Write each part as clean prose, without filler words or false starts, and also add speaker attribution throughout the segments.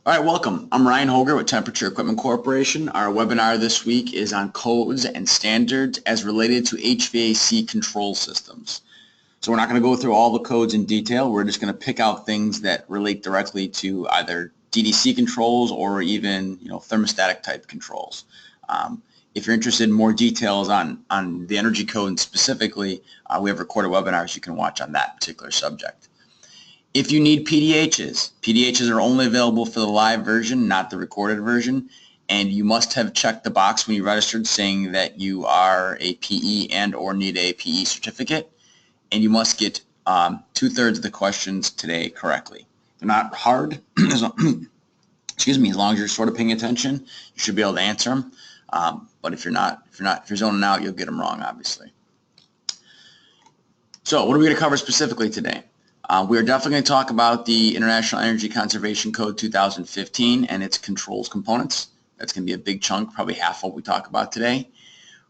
Speaker 1: All right, welcome. I'm Ryan Holger with Temperature Equipment Corporation. Our webinar this week is on codes and standards as related to HVAC control systems. So we're not going to go through all the codes in detail. We're just going to pick out things that relate directly to either DDC controls or even thermostatic type controls. If you're interested in more details on the energy code specifically, we have recorded webinars you can watch on that particular subject. If you need PDHs are only available for the live version, not the recorded version, and you must have checked the box when you registered saying that you are a PE and or need a PE certificate, and you must get 2/3 of the questions today correctly. They're not hard, excuse me, as long as you're sort of paying attention, you should be able to answer them. But if you're zoning out, you'll get them wrong, obviously. So what are we going to cover specifically today? We are definitely going to talk about the International Energy Conservation Code 2015 and its controls components. That's going to be a big chunk, probably half what we talk about today.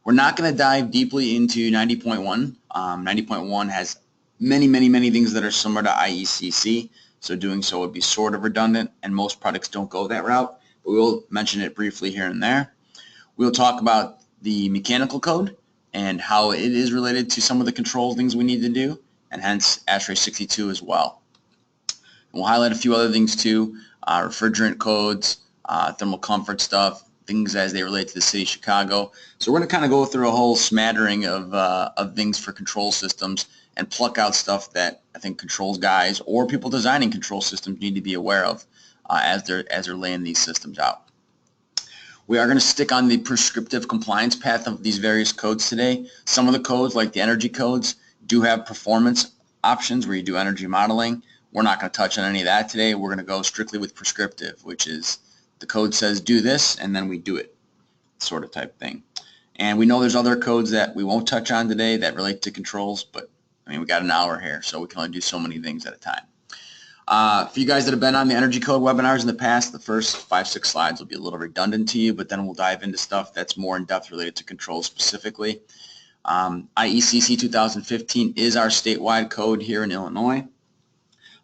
Speaker 1: We're not going to dive deeply into 90.1. 90.1 has many things that are similar to IECC, so doing so would be sort of redundant, and most products don't go that route, but we'll mention it briefly here and there. We'll talk about the mechanical code and how it is related to some of the control things we need to do, and hence ASHRAE 62 as well. And we'll highlight a few other things too, refrigerant codes, thermal comfort stuff, things as they relate to the city of Chicago. So we're going to kind of go through a whole smattering of things for control systems and pluck out stuff that I think controls guys or people designing control systems need to be aware of as they're laying these systems out. We are going to stick on the prescriptive compliance path of these various codes today. Some of the codes, like the energy codes, do have performance options where you do energy modeling. We're not going to touch on any of that today. We're going to go strictly with prescriptive, which is the code says do this and then we do it, sort of type thing. And we know there's other codes that we won't touch on today that relate to controls, but I mean, we got an hour here, so we can only do so many things at a time. For you guys that have been on the energy code webinars in the past, the first 5-6 slides will be a little redundant to you, but then we'll dive into stuff that's more in depth related to controls specifically. IECC 2015 is our statewide code here in Illinois.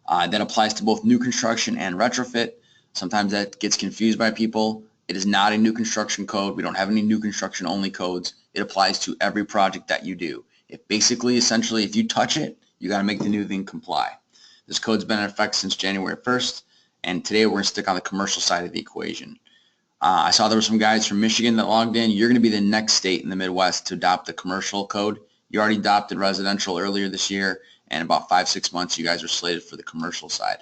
Speaker 1: That applies to both new construction and retrofit. Sometimes that gets confused by people. It is not a new construction code. We don't have any new construction only codes. It applies to every project that you do. Essentially, if you touch it, you got to make the new thing comply. This code's been in effect since January 1st, and today we're going to stick on the commercial side of the equation. I saw there were some guys from Michigan that logged in. You're going to be the next state in the Midwest to adopt the commercial code. You already adopted residential earlier this year, and about 5-6 months you guys are slated for the commercial side.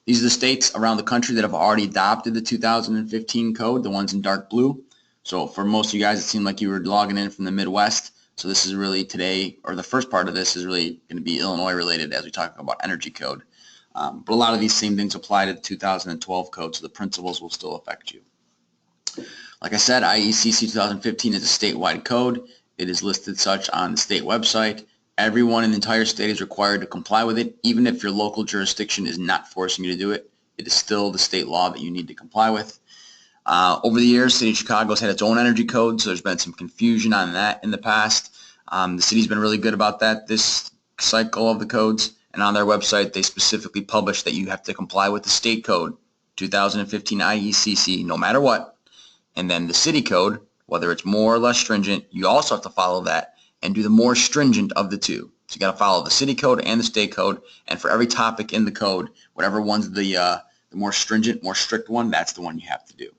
Speaker 1: These are the states around the country that have already adopted the 2015 code, the ones in dark blue. So for most of you guys, it seemed like you were logging in from the Midwest. So this is really today, or the first part of this is really going to be Illinois related as we talk about energy code. But a lot of these same things apply to the 2012 code, so the principles will still affect you. Like I said, IECC 2015 is a statewide code. It is listed such on the state website. Everyone in the entire state is required to comply with it, even if your local jurisdiction is not forcing you to do it. It is still the state law that you need to comply with. Over the years, the city of Chicago has had its own energy code, so there's been some confusion on that in the past. The city's been really good about that this cycle of the codes, and on their website they specifically publish that you have to comply with the state code, 2015 IECC, no matter what. And then the city code, whether it's more or less stringent, you also have to follow that and do the more stringent of the two. So you got to follow the city code and the state code, and for every topic in the code, whatever one's the more stringent, more strict one, that's the one you have to do.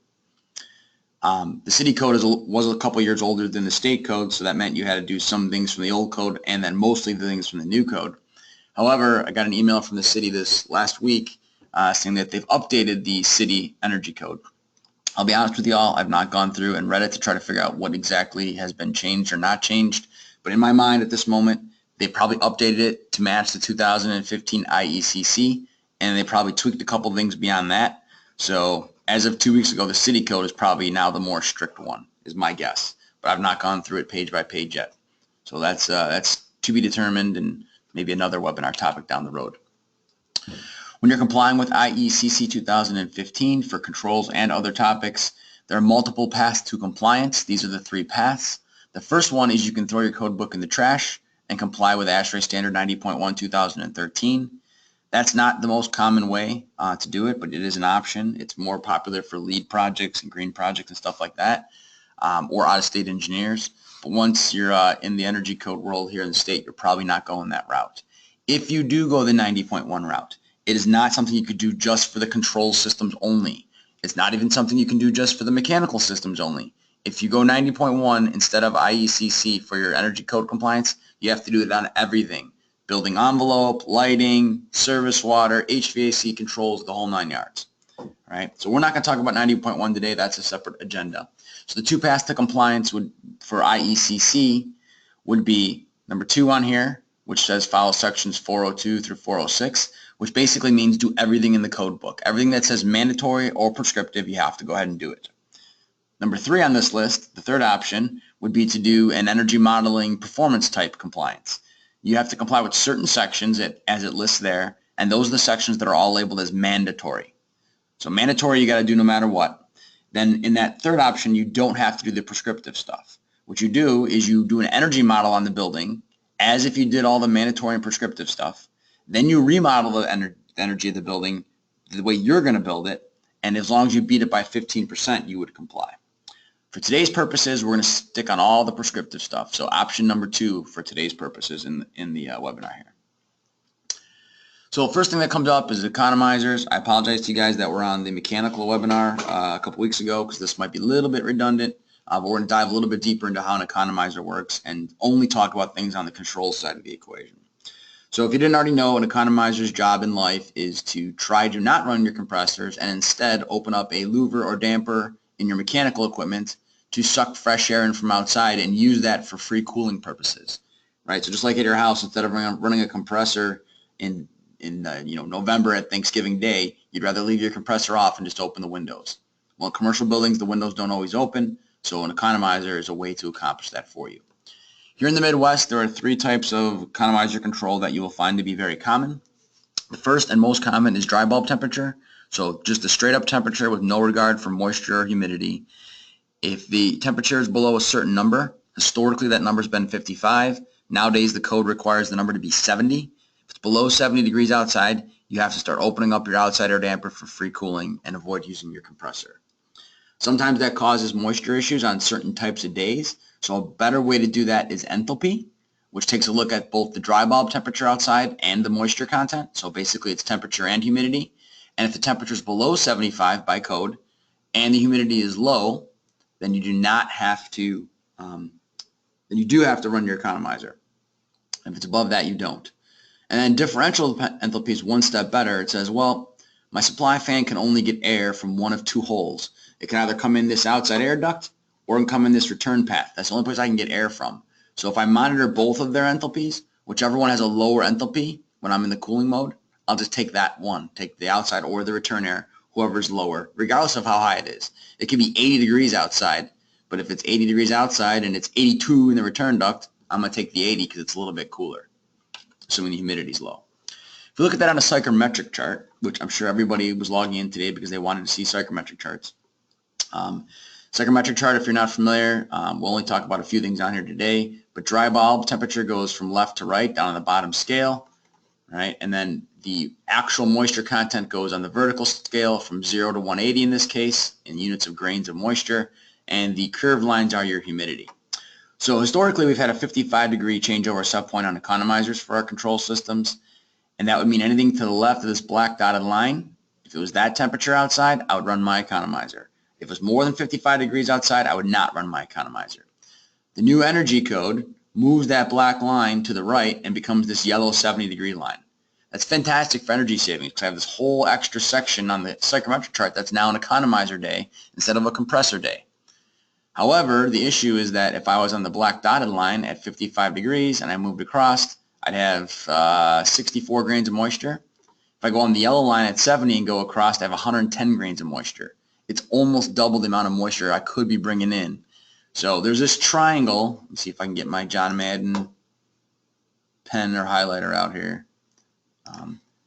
Speaker 1: The city code was a couple years older than the state code, so that meant you had to do some things from the old code and then mostly the things from the new code. However, I got an email from the city this last week saying that they've updated the city energy code. I'll be honest with you all, I've not gone through and read it to try to figure out what exactly has been changed or not changed, but in my mind at this moment, they probably updated it to match the 2015 IECC, and they probably tweaked a couple things beyond that. So as of 2 weeks ago, the city code is probably now the more strict one, is my guess. But I've not gone through it page by page yet. So that's to be determined and maybe another webinar topic down the road. When you're complying with IECC 2015 for controls and other topics, there are multiple paths to compliance. These are the 3 paths. The first one is you can throw your code book in the trash and comply with ASHRAE Standard 90.1 2013. That's not the most common way to do it, but it is an option. It's more popular for LEED projects and green projects and stuff like that, or out-of-state engineers. But once you're in the energy code world here in the state, you're probably not going that route. If you do go the 90.1 route, it is not something you could do just for the control systems only. It's not even something you can do just for the mechanical systems only. If you go 90.1 instead of IECC for your energy code compliance, you have to do it on everything. Building envelope, lighting, service water, HVAC controls, the whole 9 yards. All right, so we're not going to talk about 90.1 today. That's a separate agenda. So the 2 paths to compliance for IECC would be number 2 on here, which says follow sections 402 through 406, which basically means do everything in the code book. Everything that says mandatory or prescriptive, you have to go ahead and do it. Number 3 on this list, the third option, would be to do an energy modeling performance type compliance. You have to comply with certain sections as it lists there, and those are the sections that are all labeled as mandatory. So mandatory you got to do no matter what. Then in that third option, you don't have to do the prescriptive stuff. What you do is you do an energy model on the building as if you did all the mandatory and prescriptive stuff. Then you remodel the energy of the building the way you're going to build it, and as long as you beat it by 15%, you would comply. For today's purposes, we're going to stick on all the prescriptive stuff. So option number 2 for today's purposes in the webinar here. So first thing that comes up is economizers. I apologize to you guys that were on the mechanical webinar a couple weeks ago because this might be a little bit redundant, but we're going to dive a little bit deeper into how an economizer works and only talk about things on the control side of the equation. So if you didn't already know, an economizer's job in life is to try to not run your compressors and instead open up a louver or damper in your mechanical equipment to suck fresh air in from outside and use that for free cooling purposes, right? So just like at your house, instead of running a compressor in November at Thanksgiving Day, you'd rather leave your compressor off and just open the windows. Well, in commercial buildings, the windows don't always open, so an economizer is a way to accomplish that for you. Here in the Midwest, there are 3 types of economizer control that you will find to be very common. The first and most common is dry bulb temperature. So just a straight up temperature with no regard for moisture or humidity. If the temperature is below a certain number, historically that number's been 55. Nowadays the code requires the number to be 70. If it's below 70 degrees outside, you have to start opening up your outside air damper for free cooling and avoid using your compressor. Sometimes that causes moisture issues on certain types of days. So a better way to do that is enthalpy, which takes a look at both the dry bulb temperature outside and the moisture content. So basically it's temperature and humidity. And if the temperature is below 75 by code and the humidity is low, then you do not have to, then you do have to run your economizer. If it's above that, you don't. And then differential enthalpy is one step better. It says, well, my supply fan can only get air from one of 2 holes. It can either come in this outside air duct or it can come in this return path. That's the only place I can get air from. So if I monitor both of their enthalpies, whichever one has a lower enthalpy when I'm in the cooling mode, I'll just take that one, take the outside or the return air, whoever's lower, regardless of how high it is. It could be 80 degrees outside, but if it's 80 degrees outside and it's 82 in the return duct, I'm going to take the 80 because it's a little bit cooler, assuming the humidity's low. If you look at that on a psychrometric chart, which I'm sure everybody was logging in today because they wanted to see psychrometric charts. Psychrometric chart, if you're not familiar, we'll only talk about a few things on here today, but dry bulb temperature goes from left to right down on the bottom scale, right? And then the actual moisture content goes on the vertical scale from 0 to 180 in this case, in units of grains of moisture, and the curved lines are your humidity. So historically, we've had a 55-degree changeover set point on economizers for our control systems, and that would mean anything to the left of this black dotted line. If it was that temperature outside, I would run my economizer. If it was more than 55 degrees outside, I would not run my economizer. The new energy code moves that black line to the right and becomes this yellow 70-degree line. That's fantastic for energy savings because I have this whole extra section on the psychrometric chart that's now an economizer day instead of a compressor day. However, the issue is that if I was on the black dotted line at 55 degrees and I moved across, I'd have 64 grains of moisture. If I go on the yellow line at 70 and go across, I have 110 grains of moisture. It's almost double the amount of moisture I could be bringing in. So there's this triangle. Let me see if I can get my John Madden pen or highlighter out here.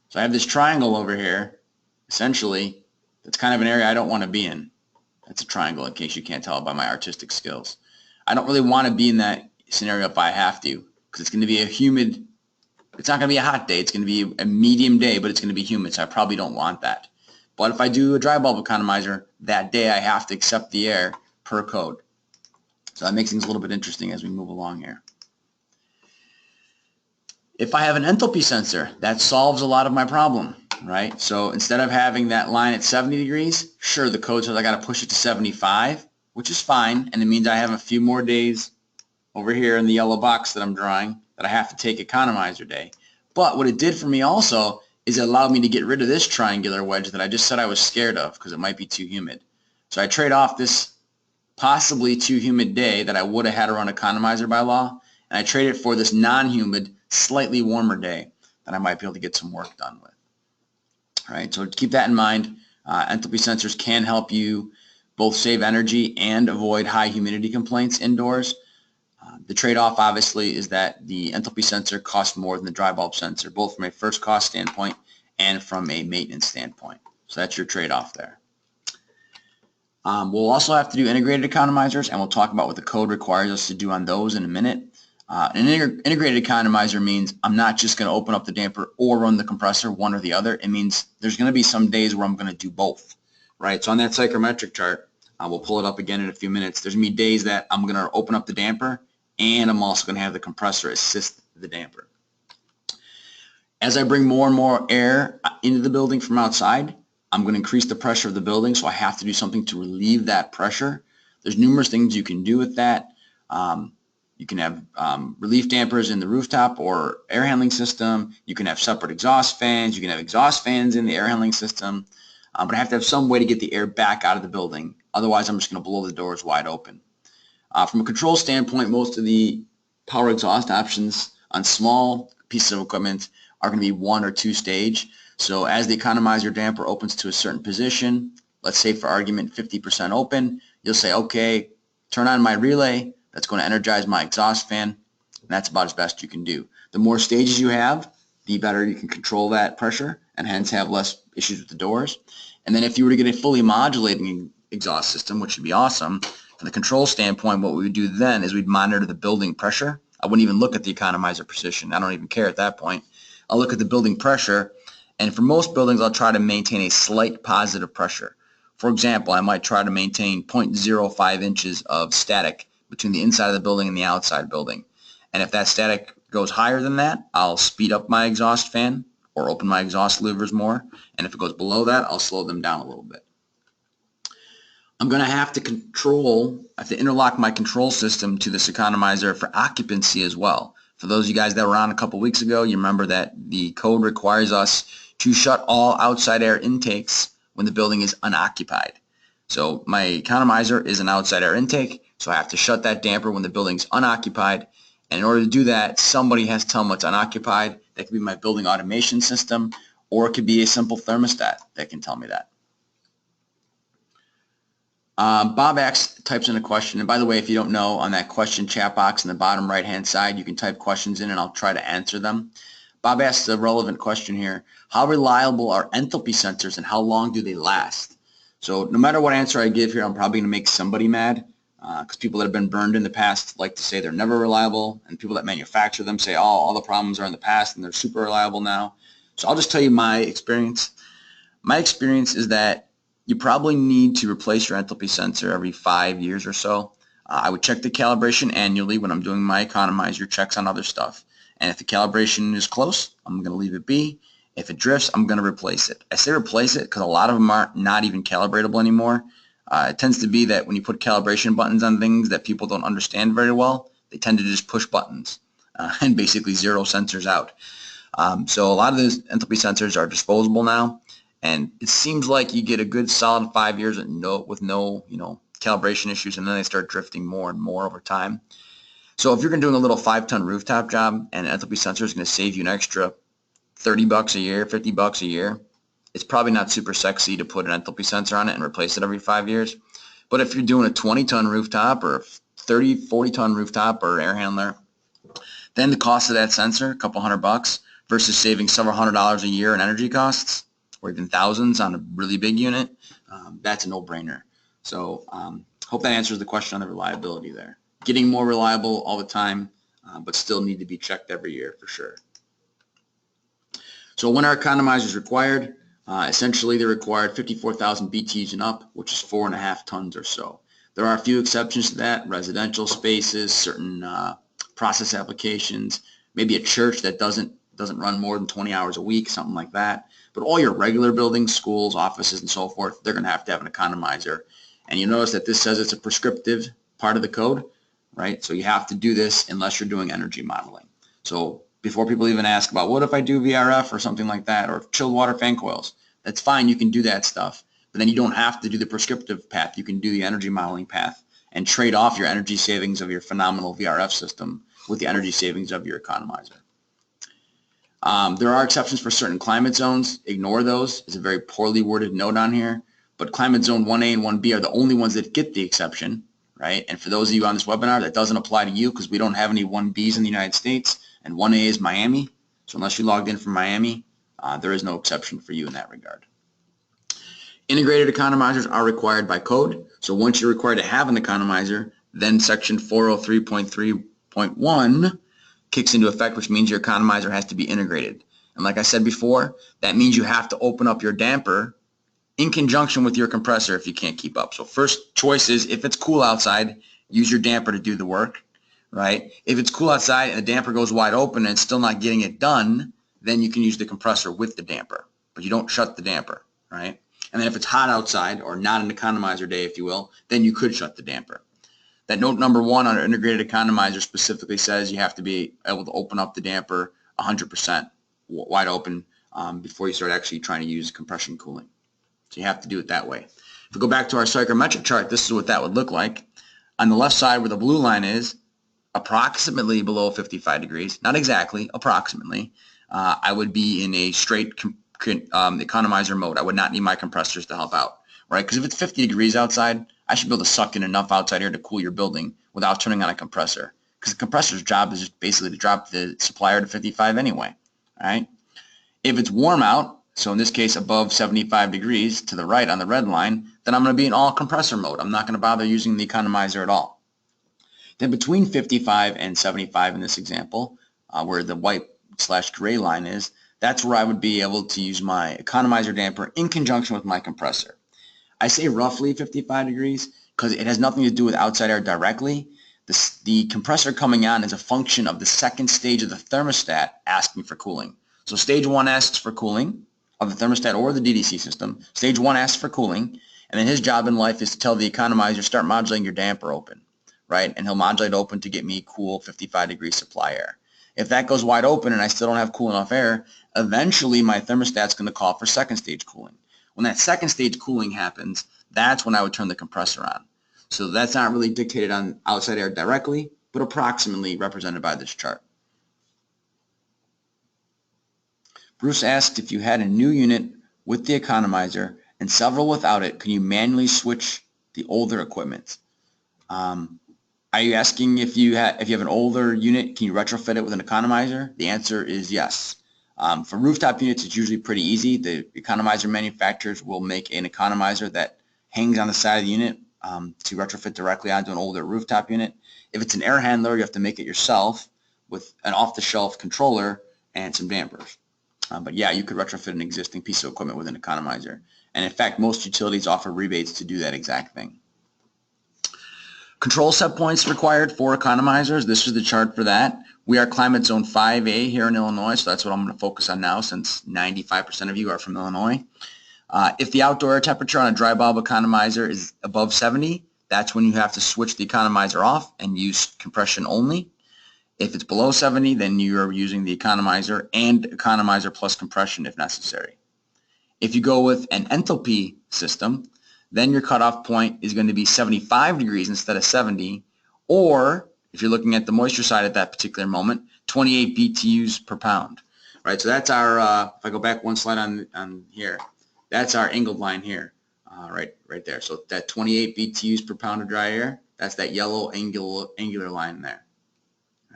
Speaker 1: So I have this triangle over here, essentially, that's kind of an area I don't want to be in. That's a triangle in case you can't tell by my artistic skills. I don't really want to be in that scenario if I have to, because it's going to be a humid It's not going to be a hot day. It's going to be a medium day, but it's going to be humid, so I probably don't want that. But if I do a dry bulb economizer, that day I have to accept the air per code. So that makes things a little bit interesting as we move along here. If I have an enthalpy sensor, that solves a lot of my problem, right? So instead of having that line at 70 degrees, sure, the code says I got to push it to 75, which is fine, and it means I have a few more days over here in the yellow box that I'm drawing that I have to take economizer day. But what it did for me also is it allowed me to get rid of this triangular wedge that I just said I was scared of because it might be too humid. So I trade off this possibly too humid day that I would have had to run economizer by law, and I trade it for this non-humid, slightly warmer day that I might be able to get some work done with. All right, so keep that in mind. Enthalpy sensors can help you both save energy and avoid high humidity complaints indoors. The trade-off, obviously, is that the enthalpy sensor costs more than the dry bulb sensor, both from a first cost standpoint and from a maintenance standpoint. So that's your trade-off there. We'll also have to do integrated economizers, and we'll talk about what the code requires us to do on those in a minute. An integrated economizer means I'm not just going to open up the damper or run the compressor, one or the other. It means there's going to be some days where I'm going to do both, right? So on that psychrometric chart, we'll pull it up again in a few minutes. There's going to be days that I'm going to open up the damper, and I'm also going to have the compressor assist the damper. As I bring more and more air into the building from outside, I'm going to increase the pressure of the building, so I have to do something to relieve that pressure. There's numerous things you can do with that. You can have relief dampers in the rooftop or air handling system. You can have separate exhaust fans. You can have exhaust fans in the air handling system. But I have to have some way to get the air back out of the building. Otherwise, I'm just going to blow the doors wide open. From a control standpoint, most of the power exhaust options on small pieces of equipment are going to be 1 or 2 stage. So as the economizer damper opens to a certain position, let's say for argument 50% open, you'll say, okay, turn on my relay. That's going to energize my exhaust fan. And that's about as best you can do. The more stages you have, the better you can control that pressure and hence have less issues with the doors. And then if you were to get a fully modulating exhaust system, which would be awesome, from the control standpoint, what we would do then is we'd monitor the building pressure. I wouldn't even look at the economizer position. I don't even care at that point. I'll look at the building pressure, and for most buildings, I'll try to maintain a slight positive pressure. For example, I might try to maintain 0.05 inches of static between the inside of the building and the outside building. And if that static goes higher than that, I'll speed up my exhaust fan or open my exhaust levers more. And if it goes below that, I'll slow them down a little bit. I'm going to have to interlock my control system to this economizer for occupancy as well. For those of you guys that were on a couple weeks ago, you remember that the code requires us to shut all outside air intakes when the building is unoccupied. So my economizer is an outside air intake, so I have to shut that damper when the building's unoccupied. And in order to do that, somebody has to tell them it's unoccupied. That could be my building automation system, or it could be a simple thermostat that can tell me that. Bob X types in a question, and by the way, if you don't know, on that question chat box in the bottom right hand side, you can type questions in and I'll try to answer them. Bob asks a relevant question here. How reliable are enthalpy sensors and how long do they last? So no matter what answer I give here, I'm probably going to make somebody mad because people that have been burned in the past like to say they're never reliable, and people that manufacture them say, oh, all the problems are in the past and they're super reliable now. So I'll just tell you my experience. My experience is that you probably need to replace your enthalpy sensor every 5 years or so. I would check the calibration annually when I'm doing my economizer checks on other stuff. And if the calibration is close, I'm going to leave it be. If it drifts, I'm going to replace it. I say replace it because a lot of them are not even calibratable anymore. It tends to be that when you put calibration buttons on things that people don't understand very well, they tend to just push buttons and basically zero sensors out. So a lot of those enthalpy sensors are disposable now. And it seems like you get a good solid 5 years with no calibration issues, and then they start drifting more and more over time. So if you're doing a little 5-ton rooftop job and an enthalpy sensor is going to save you an extra $30 a year, $50 a year, it's probably not super sexy to put an enthalpy sensor on it and replace it every 5 years. But if you're doing a 20-ton rooftop or a 30, 40-ton rooftop or air handler, then the cost of that sensor, a couple $100 versus saving several $100s a year in energy costs, or even thousands on a really big unit, that's a no-brainer. So hope that answers the question on the reliability there. Getting more reliable all the time, but still need to be checked every year for sure. So when are economizers required? Essentially, they're required 54,000 BTUs and up, which is 4.5 tons or so. There are a few exceptions to that: residential spaces, certain process applications, maybe a church that doesn't run more than 20 hours a week, something like that. But all your regular buildings, schools, offices, and so forth, they're going to have an economizer. And you notice that this says it's a prescriptive part of the code, right? So you have to do this unless you're doing energy modeling. So before people even ask about what if I do VRF or something like that, or chilled water fan coils, that's fine. You can do that stuff. But then you don't have to do the prescriptive path. You can do the energy modeling path and trade off your energy savings of your phenomenal VRF system with the energy savings of your economizer. There are exceptions for certain climate zones. Ignore those. It's a very poorly worded note on here. But climate zone 1A and 1B are the only ones that get the exception, right? And for those of you on this webinar, that doesn't apply to you because we don't have any 1Bs in the United States, and 1A is Miami. So unless you logged in from Miami, there is no exception for you in that regard. Integrated economizers are required by code. So once you're required to have an economizer, then section 403.3.1 kicks into effect, which means your economizer has to be integrated. And like I said before, that means you have to open up your damper in conjunction with your compressor if you can't keep up. So first choice is, if it's cool outside, use your damper to do the work, right? If it's cool outside and the damper goes wide open and it's still not getting it done, then you can use the compressor with the damper, but you don't shut the damper, right? And then if it's hot outside, or not an economizer day, if you will, then you could shut the damper. That note number 1 on an integrated economizer specifically says you have to be able to open up the damper 100% wide open before you start actually trying to use compression cooling. So you have to do it that way. If we go back to our psychrometric chart, this is what that would look like. On the left side where the blue line is, approximately below 55 degrees, not exactly, approximately, I would be in a straight economizer mode. I would not need my compressors to help out, right? Because if it's 50 degrees outside, I should be able to suck in enough outside air to cool your building without turning on a compressor. Because the compressor's job is just basically to drop the supplier to 55 anyway, right? If it's warm out, so in this case above 75 degrees to the right on the red line, then I'm going to be in all compressor mode. I'm not going to bother using the economizer at all. Then between 55 and 75 in this example, where the white/gray line is, that's where I would be able to use my economizer damper in conjunction with my compressor. I say roughly 55 degrees because it has nothing to do with outside air directly. The compressor coming on is a function of the second stage of the thermostat asking for cooling. So stage 1 asks for cooling of the thermostat or the DDC system. Stage 1 asks for cooling, and then his job in life is to tell the economizer, start modulating your damper open, right? And he'll modulate open to get me cool 55 degree supply air. If that goes wide open and I still don't have cool enough air, eventually my thermostat's going to call for second stage cooling. When that second stage cooling happens, that's when I would turn the compressor on. So that's not really dictated on outside air directly, but approximately represented by this chart. Bruce asked, if you had a new unit with the economizer and several without it, can you manually switch the older equipment? Are you asking if you have an older unit, can you retrofit it with an economizer? The answer is yes. For rooftop units, it's usually pretty easy. The economizer manufacturers will make an economizer that hangs on the side of the unit to retrofit directly onto an older rooftop unit. If it's an air handler, you have to make it yourself with an off-the-shelf controller and some dampers. But yeah, you could retrofit an existing piece of equipment with an economizer. And in fact, most utilities offer rebates to do that exact thing. Control set points required for economizers. This is the chart for that. We are climate zone 5A here in Illinois, so that's what I'm going to focus on now since 95% of you are from Illinois. If the outdoor air temperature on a dry bulb economizer is above 70, that's when you have to switch the economizer off and use compression only. If it's below 70, then you are using the economizer and economizer plus compression if necessary. If you go with an enthalpy system, then your cutoff point is going to be 75 degrees instead of 70, or if you're looking at the moisture side at that particular moment, 28 BTUs per pound. Right, so that's our, if I go back one slide on here, that's our angled line here, right there. So that 28 BTUs per pound of dry air, that's that yellow angular line there.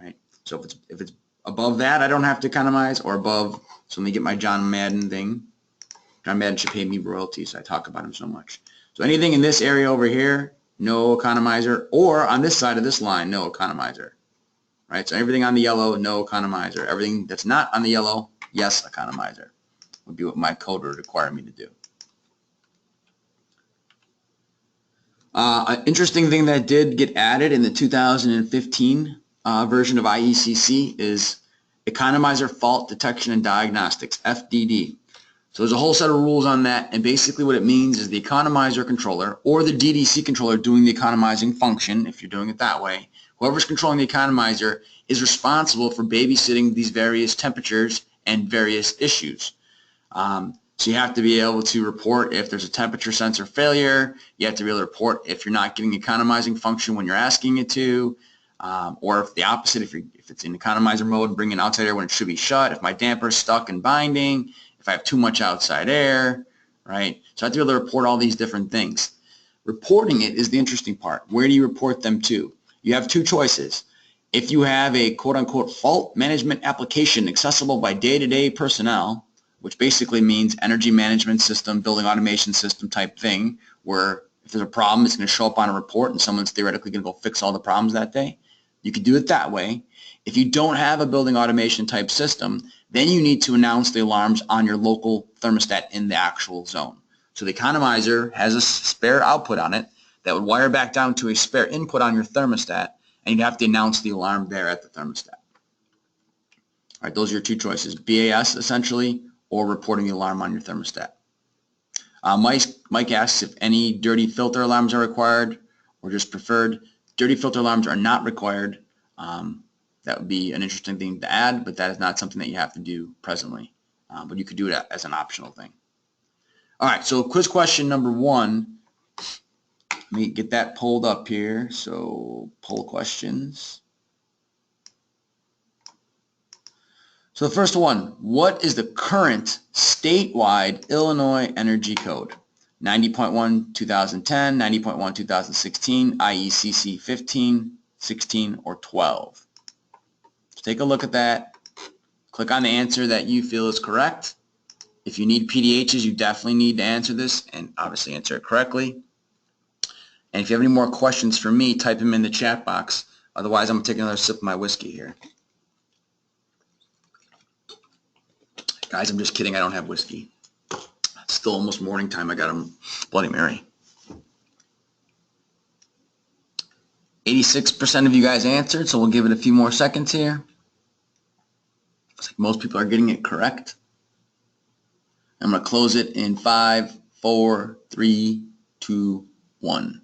Speaker 1: Right, so if it's above that, I don't have to economize, or above, so let me get my John Madden thing. John Madden should pay me royalties, I talk about him so much. So anything in this area over here, no economizer, or on this side of this line, no economizer. Right, so everything on the yellow, no economizer. Everything that's not on the yellow, yes, economizer. would be what my code would require me to do. An interesting thing that did get added in the 2015 version of IECC is Economizer Fault Detection and Diagnostics, FDD. So there's a whole set of rules on that, and basically what it means is the economizer controller or the DDC controller doing the economizing function, if you're doing it that way, whoever's controlling the economizer is responsible for babysitting these various temperatures and various issues. So you have to be able to report if there's a temperature sensor failure. You have to be able to report if you're not getting the economizing function when you're asking it to, or if the opposite, if it's in economizer mode, bring in outside air when it should be shut, if my damper is stuck and binding, if I have too much outside air, right? So I have to be able to report all these different things. Reporting it is the interesting part. Where do you report them to? You have two choices. If you have a quote-unquote fault management application accessible by day-to-day personnel, which basically means energy management system, building automation system type thing, where if there's a problem, it's going to show up on a report and someone's theoretically going to go fix all the problems that day. You could do it that way. If you don't have a building automation type system, then you need to announce the alarms on your local thermostat in the actual zone. So the economizer has a spare output on it that would wire back down to a spare input on your thermostat, and you'd have to announce the alarm there at the thermostat. All right, those are your two choices, BAS essentially, or reporting the alarm on your thermostat. Mike asks if any dirty filter alarms are required or just preferred. Dirty filter alarms are not required. That would be an interesting thing to add, but that is not something that you have to do presently. But you could do it as an optional thing. All right, so quiz question number 1. Let me get that pulled up here. So poll questions. So the first one, what is the current statewide Illinois Energy Code? 90.1 2010, 90.1 2016, IECC 15, 16, or 12? So take a look at that. Click on the answer that you feel is correct. If you need PDHs, you definitely need to answer this and obviously answer it correctly. And if you have any more questions for me, type them in the chat box. Otherwise, I'm going to take another sip of my whiskey here. Guys, I'm just kidding. I don't have whiskey. It's still almost morning time. I got a Bloody Mary. 86% of you guys answered, so we'll give it a few more seconds here. Looks like most people are getting it correct. I'm going to close it in 5, 4, 3, 2, 1.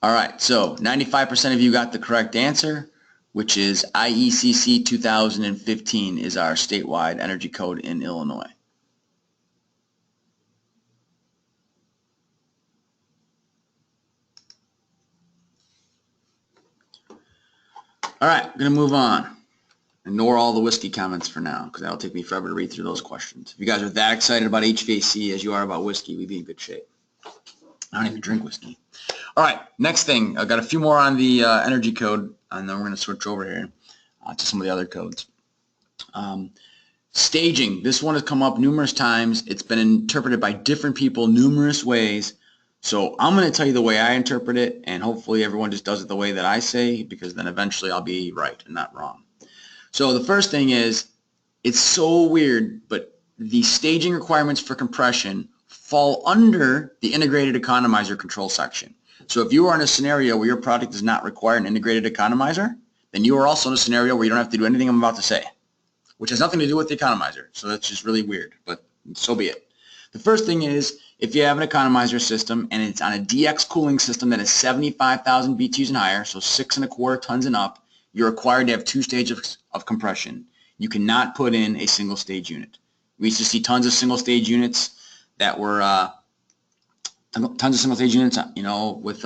Speaker 1: All right, so 95% of you got the correct answer, which is IECC 2015 is our statewide energy code in Illinois. All right, I'm going to move on. Ignore all the whiskey comments for now, because that'll take me forever to read through those questions. If you guys are that excited about HVAC as you are about whiskey, we'd be in good shape. I don't even drink whiskey. All right, next thing. I've got a few more on the energy code, and then we're going to switch over here to some of the other codes. Staging. This one has come up numerous times. It's been interpreted by different people numerous ways. So I'm going to tell you the way I interpret it, and hopefully everyone just does it the way that I say, because then eventually I'll be right and not wrong. So the first thing is, it's so weird, but the staging requirements for compression fall under the integrated economizer control section. So if you are in a scenario where your product does not require an integrated economizer, then you are also in a scenario where you don't have to do anything I'm about to say, which has nothing to do with the economizer. So that's just really weird, but so be it. The first thing is, if you have an economizer system and it's on a DX cooling system that is 75,000 BTUs and higher, so 6¼ tons and up, you're required to have 2 stages of compression. You cannot put in a single stage unit. We used to see tons of single stage units that were tons of single stage units, you know, with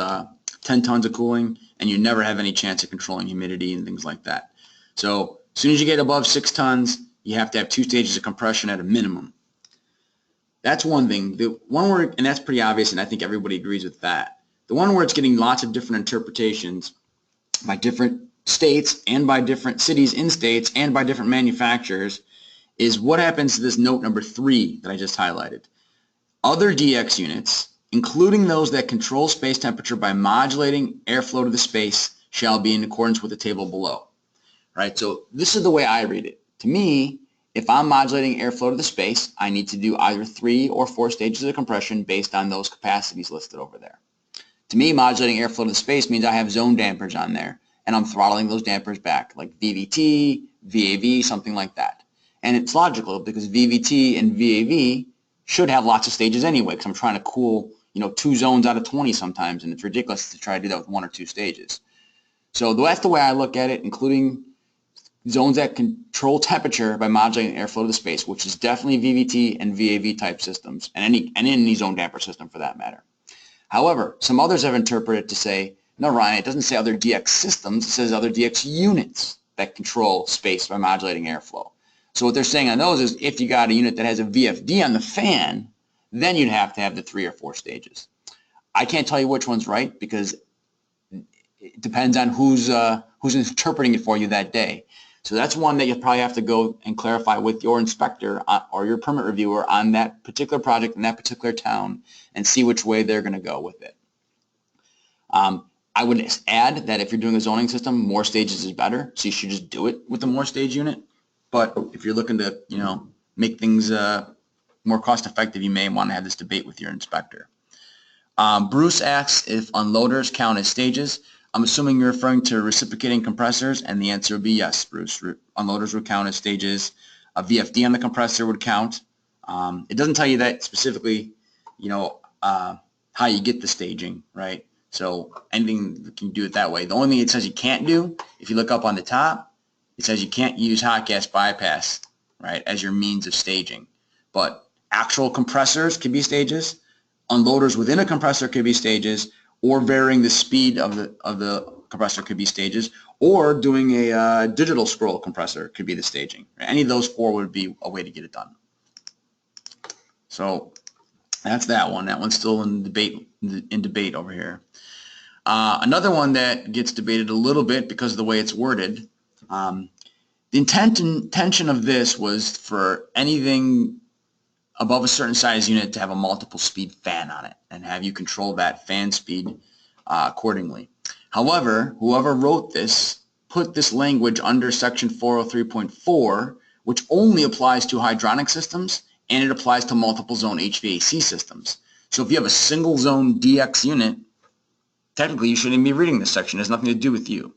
Speaker 1: 10 tons of cooling, and you never have any chance of controlling humidity and things like that. So as soon as you get above 6 tons, you have to have 2 stages of compression at a minimum. That's one thing. The one where, and that's pretty obvious, and I think everybody agrees with that. The one where it's getting lots of different interpretations by different states and by different cities in states and by different manufacturers is what happens to this note number 3 that I just highlighted. Other DX units, including those that control space temperature by modulating airflow to the space, shall be in accordance with the table below. Right? So this is the way I read it. To me, If I'm modulating airflow to the space, I need to do either 3 or 4 stages of compression based on those capacities listed over there. To me, modulating airflow to the space means I have zone dampers on there, and I'm throttling those dampers back, like VVT, VAV, something like that. And it's logical because VVT and VAV should have lots of stages anyway, because I'm trying to cool 2 zones out of 20 sometimes, and it's ridiculous to try to do that with 1 or 2 stages. So that's the way I look at it, including zones that control temperature by modulating airflow to the space, which is definitely VVT and VAV type systems, and any zone damper system for that matter. However, some others have interpreted it to say, no, Ryan, it doesn't say other DX systems, it says other DX units that control space by modulating airflow. So what they're saying on those is if you got a unit that has a VFD on the fan, then you'd have to have the 3 or 4 stages. I can't tell you which one's right because it depends on who's interpreting it for you that day. So that's one that you'll probably have to go and clarify with your inspector or your permit reviewer on that particular project in that particular town and see which way they're going to go with it. I would add that if you're doing a zoning system, more stages is better, so you should just do it with a more stage unit. But if you're looking to, make things more cost effective, you may want to have this debate with your inspector. Bruce asks if unloaders count as stages. I'm assuming you're referring to reciprocating compressors, and the answer would be yes, Bruce. Unloaders would count as stages. A VFD on the compressor would count. It doesn't tell you that specifically, how you get the staging, right? So anything you can do it that way. The only thing it says you can't do, if you look up on the top, it says you can't use hot gas bypass, right, as your means of staging. But actual compressors could be stages. Unloaders within a compressor could be stages, or varying the speed of the compressor could be stages, or doing a digital scroll compressor could be the staging. Any of those 4 would be a way to get it done. So that's that one. That one's still in debate over here. Another one that gets debated a little bit because of the way it's worded. The intention of this was for anything above a certain size unit to have a multiple speed fan on it and have you control that fan speed accordingly. However, whoever wrote this put this language under section 403.4, which only applies to hydronic systems, and it applies to multiple zone HVAC systems. So if you have a single zone DX unit, technically you shouldn't be reading this section. It has nothing to do with you.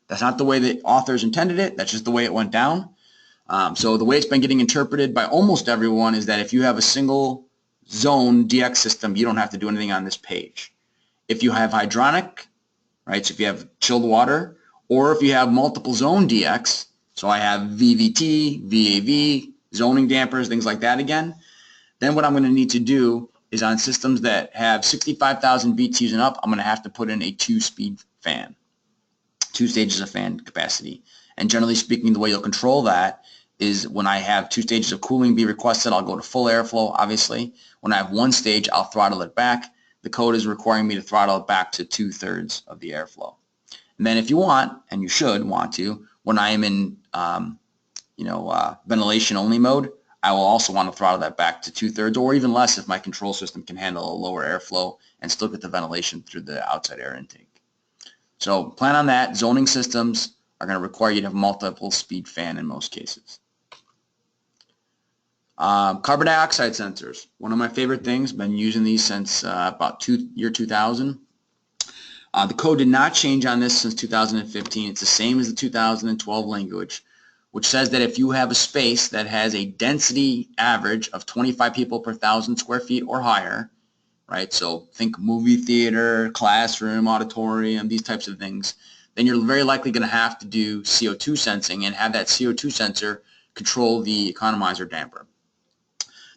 Speaker 1: That's not the way the authors intended it. That's just the way it went down. So the way it's been getting interpreted by almost everyone is that if you have a single zone DX system, you don't have to do anything on this page. If you have hydronic, right, so if you have chilled water, or if you have multiple zone DX, so I have VVT, VAV, zoning dampers, things like that again, then what I'm going to need to do is on systems that have 65,000 BTUs and up, I'm going to have to put in a 2-speed fan, 2 stages of fan capacity. And generally speaking, the way you'll control that is when I have 2 stages of cooling be requested, I'll go to full airflow, obviously. When I have 1 stage, I'll throttle it back. The code is requiring me to throttle it back to 2/3 of the airflow. And then if you want, and you should want to, when I am in ventilation only mode, I will also want to throttle that back to 2/3 or even less if my control system can handle a lower airflow and still get the ventilation through the outside air intake. So plan on that. Zoning systems are going to require you to have multiple speed fan in most cases. Carbon dioxide sensors. One of my favorite things. Been using these since about year 2000. The code did not change on this since 2015. It's the same as the 2012 language, which says that if you have a space that has a density average of 25 people per 1,000 square feet or higher, right? So think movie theater, classroom, auditorium, these types of things, then you're very likely going to have to do CO2 sensing and have that CO2 sensor control the economizer damper.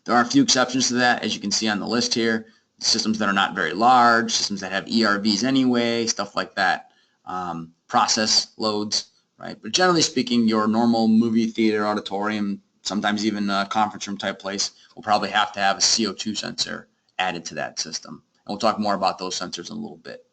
Speaker 1: There are a few exceptions to that, as you can see on the list here. Systems that are not very large, systems that have ERVs anyway, stuff like that, process loads, right? But generally speaking, your normal movie theater, auditorium, sometimes even a conference room type place will probably have to have a CO2 sensor added to that system. And we'll talk more about those sensors in a little bit.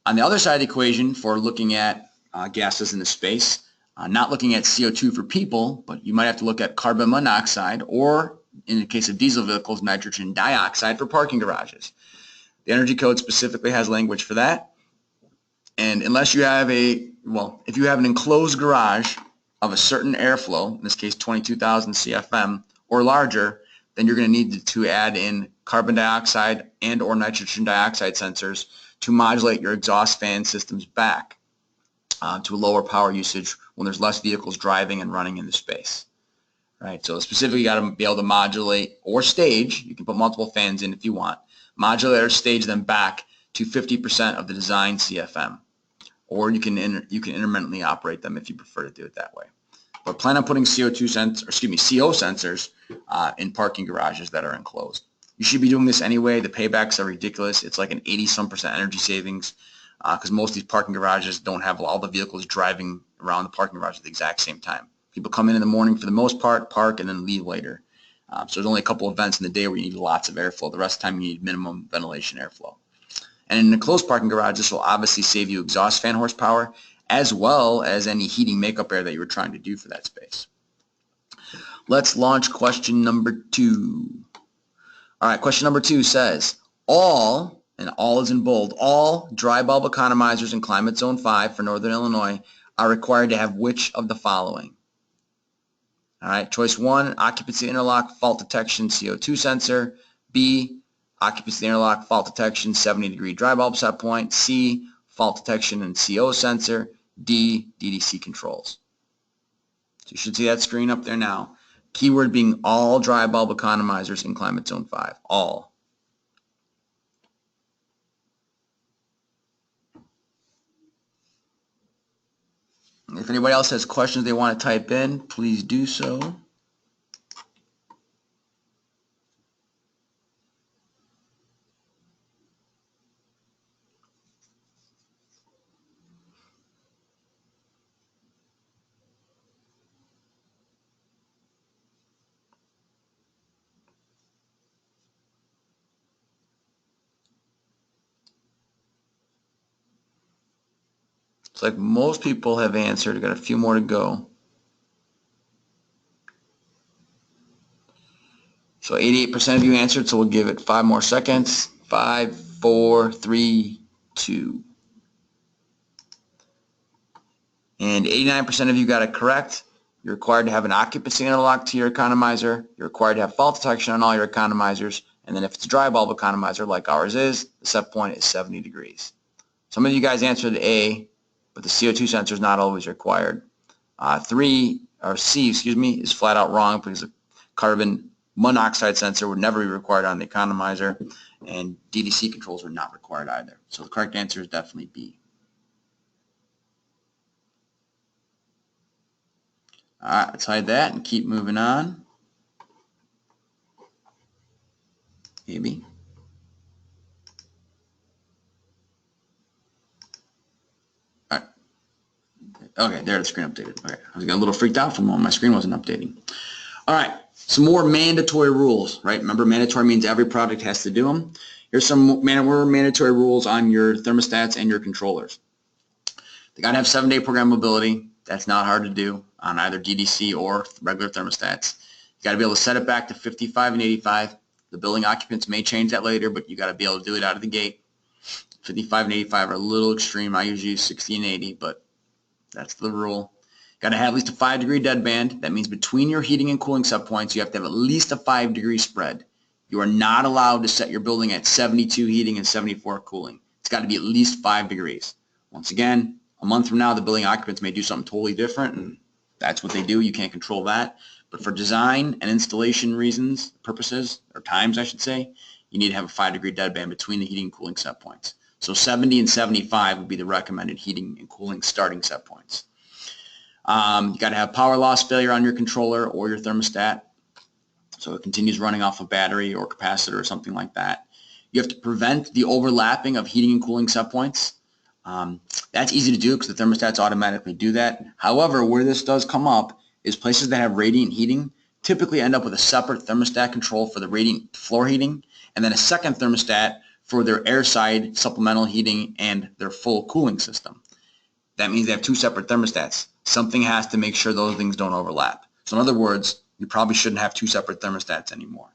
Speaker 1: On the other side of the equation for looking at gases in the space, not looking at CO2 for people, but you might have to look at carbon monoxide or, in the case of diesel vehicles, nitrogen dioxide for parking garages. The Energy Code specifically has language for that. And unless you have if you have an enclosed garage of a certain airflow, in this case 22,000 CFM or larger, then you're going to need to add in carbon dioxide and or nitrogen dioxide sensors to modulate your exhaust fan systems back to a lower power usage when there's less vehicles driving and running in the space. Right, so specifically you got to be able to modulate or stage, you can put multiple fans in if you want, modulate or stage them back to 50% of the design CFM. Or you can intermittently operate them if you prefer to do it that way. But plan on putting CO sensors in parking garages that are enclosed. You should be doing this anyway. The paybacks are ridiculous. It's like an 80-some% energy savings because most of these parking garages don't have all the vehicles driving around the parking garage at the exact same time. People come in the morning for the most part, park, and then leave later. So there's only a couple of events in the day where you need lots of airflow. The rest of the time you need minimum ventilation airflow. And in a closed parking garage, this will obviously save you exhaust fan horsepower as well as any heating makeup air that you were trying to do for that space. Let's launch question number 2. All right, question number 2 says, all, and all is in bold, all dry bulb economizers in climate zone 5 for Northern Illinois are required to have which of the following? All right, choice 1, occupancy interlock fault detection CO2 sensor. B, occupancy interlock fault detection 70-degree dry bulb set point. C, fault detection and CO sensor. D, DDC controls. So you should see that screen up there now. Keyword being all dry bulb economizers in climate zone 5. All. If anybody else has questions they want to type in, please do so. It's like most people have answered. We've got a few more to go. So 88% of you answered, so we'll give it 5 more seconds. 5, 4, 3, 2. And 89% of you got it correct. You're required to have an occupancy interlock to your economizer. You're required to have fault detection on all your economizers. And then if it's a dry bulb economizer like ours is, the set point is 70 degrees. Some of you guys answered A, but the CO2 sensor is not always required. C, is flat out wrong because the carbon monoxide sensor would never be required on the economizer, and DDC controls are not required either. So the correct answer is definitely B. All right, let's hide that and keep moving on. Maybe. All right. Okay, there the screen updated. Okay, I was getting a little freaked out for a moment. My screen wasn't updating. All right, some more mandatory rules, right? Remember, mandatory means every project has to do them. Here's some more mandatory rules on your thermostats and your controllers. They got to have 7-day programmability. That's not hard to do on either DDC or regular thermostats. You got to be able to set it back to 55 and 85. The building occupants may change that later, but you got to be able to do it out of the gate. 55 and 85 are a little extreme. I usually use 60 and 80, but that's the rule. Got to have at least a 5-degree deadband. That means between your heating and cooling set points, you have to have at least a 5-degree spread. You are not allowed to set your building at 72 heating and 74 cooling. It's got to be at least 5 degrees. Once again, a month from now, the building occupants may do something totally different, and that's what they do. You can't control that. But for design and installation reasons, purposes, or times, I should say, you need to have a 5-degree deadband between the heating and cooling set points. So 70 and 75 would be the recommended heating and cooling starting set points. You got to have power loss failure on your controller or your thermostat, so it continues running off a battery or capacitor or something like that. You have to prevent the overlapping of heating and cooling set points. That's easy to do because the thermostats automatically do that. However, where this does come up is places that have radiant heating typically end up with a separate thermostat control for the radiant floor heating and then a second thermostat for their air side supplemental heating and their full cooling system. That means they have 2 separate thermostats. Something has to make sure those things don't overlap. So in other words, you probably shouldn't have 2 separate thermostats anymore.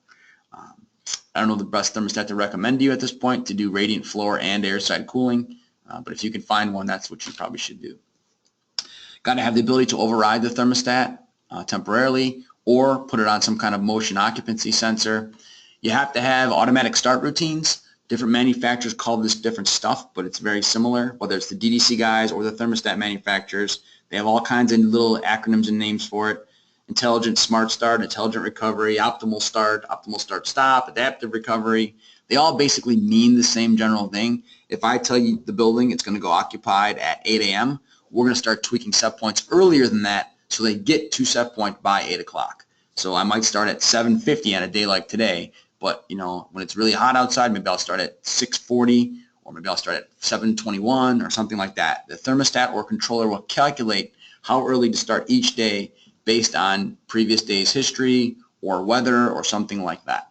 Speaker 1: I don't know the best thermostat to recommend to you at this point to do radiant floor and air side cooling, but if you can find one, that's what you probably should do. Got to have the ability to override the thermostat temporarily or put it on some kind of motion occupancy sensor. You have to have automatic start routines. Different manufacturers call this different stuff, but it's very similar, whether it's the DDC guys or the thermostat manufacturers. They have all kinds of little acronyms and names for it. Intelligent smart start, intelligent recovery, optimal start stop, adaptive recovery. They all basically mean the same general thing. If I tell you the building it's going to go occupied at 8 a.m., we're going to start tweaking set points earlier than that so they get to set point by 8 o'clock. So I might start at 7:50 on a day like today, but when it's really hot outside, maybe I'll start at 6:40 or maybe I'll start at 7:21 or something like that. The thermostat or controller will calculate how early to start each day based on previous day's history or weather or something like that.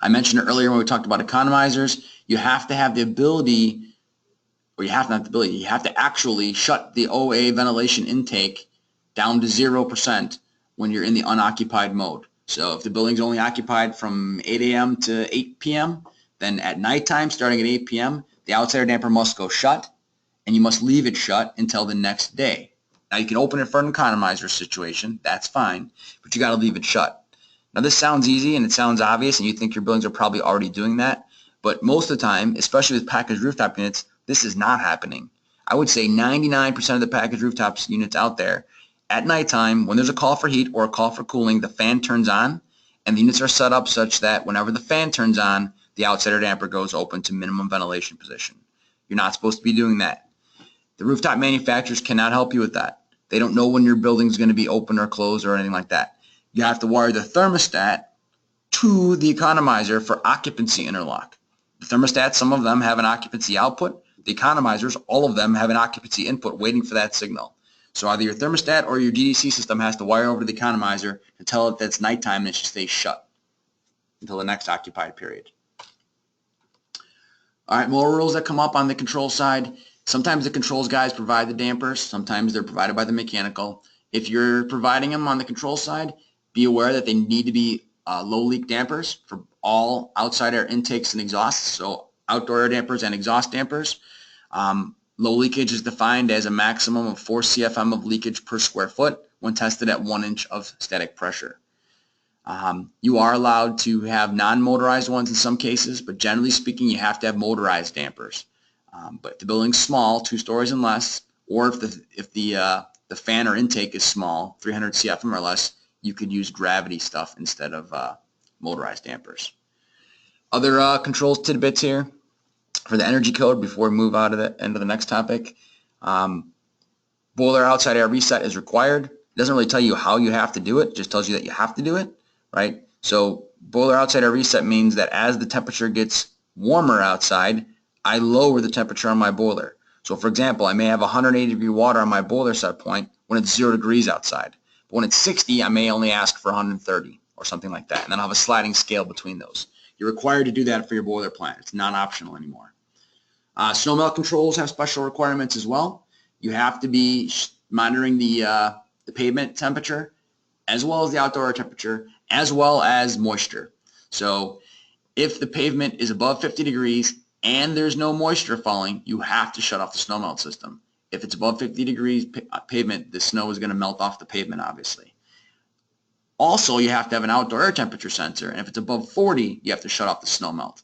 Speaker 1: I mentioned earlier when we talked about economizers, you have to have the ability, or you have to have the ability, you have to actually shut the OA ventilation intake down to 0% when you're in the unoccupied mode. So if the building's only occupied from 8 a.m. to 8 p.m., then at nighttime, starting at 8 p.m., the outside air damper must go shut, and you must leave it shut until the next day. Now, you can open it for an economizer situation. That's fine, but you got to leave it shut. Now, this sounds easy and it sounds obvious, and you think your buildings are probably already doing that, but most of the time, especially with packaged rooftop units, this is not happening. I would say 99% of the packaged rooftop units out there, at nighttime, when there's a call for heat or a call for cooling, the fan turns on, and the units are set up such that whenever the fan turns on, the outside air damper goes open to minimum ventilation position. You're not supposed to be doing that. The rooftop manufacturers cannot help you with that. They don't know when your building is going to be open or closed or anything like that. You have to wire the thermostat to the economizer for occupancy interlock. The thermostats, some of them have an occupancy output. The economizers, all of them have an occupancy input waiting for that signal. So either your thermostat or your DDC system has to wire over to the economizer to tell it that it's nighttime and it should stay shut until the next occupied period. All right, more rules that come up on the control side. Sometimes the controls guys provide the dampers. Sometimes they're provided by the mechanical. If you're providing them on the control side, be aware that they need to be low leak dampers for all outside air intakes and exhausts, so outdoor air dampers and exhaust dampers. Low leakage is defined as a maximum of 4 CFM of leakage per square foot when tested at 1 inch of static pressure. You are allowed to have non-motorized ones in some cases, but generally speaking, you have to have motorized dampers. But if the building's small, 2 stories and less, or if the fan or intake is small, 300 CFM or less, you could use gravity stuff instead of motorized dampers. Other controls tidbits here for the energy code before we move out of the end of the next topic. Boiler outside air reset is required. It doesn't really tell you how you have to do it, it just tells you that you have to do it, right? So boiler outside air reset means that as the temperature gets warmer outside, I lower the temperature on my boiler. So for example, I may have 180 degree water on my boiler set point when it's 0 degrees outside. But when it's 60, I may only ask for 130 or something like that. And then I'll have a sliding scale between those. You're required to do that for your boiler plant. It's not optional anymore. Snow melt controls have special requirements as well. You have to be monitoring the pavement temperature as well as the outdoor temperature as well as moisture. So if the pavement is above 50 degrees and there's no moisture falling, you have to shut off the snow melt system. If it's above 50 degrees pavement, the snow is going to melt off the pavement, obviously. Also, you have to have an outdoor air temperature sensor, and if it's above 40, you have to shut off the snow melt,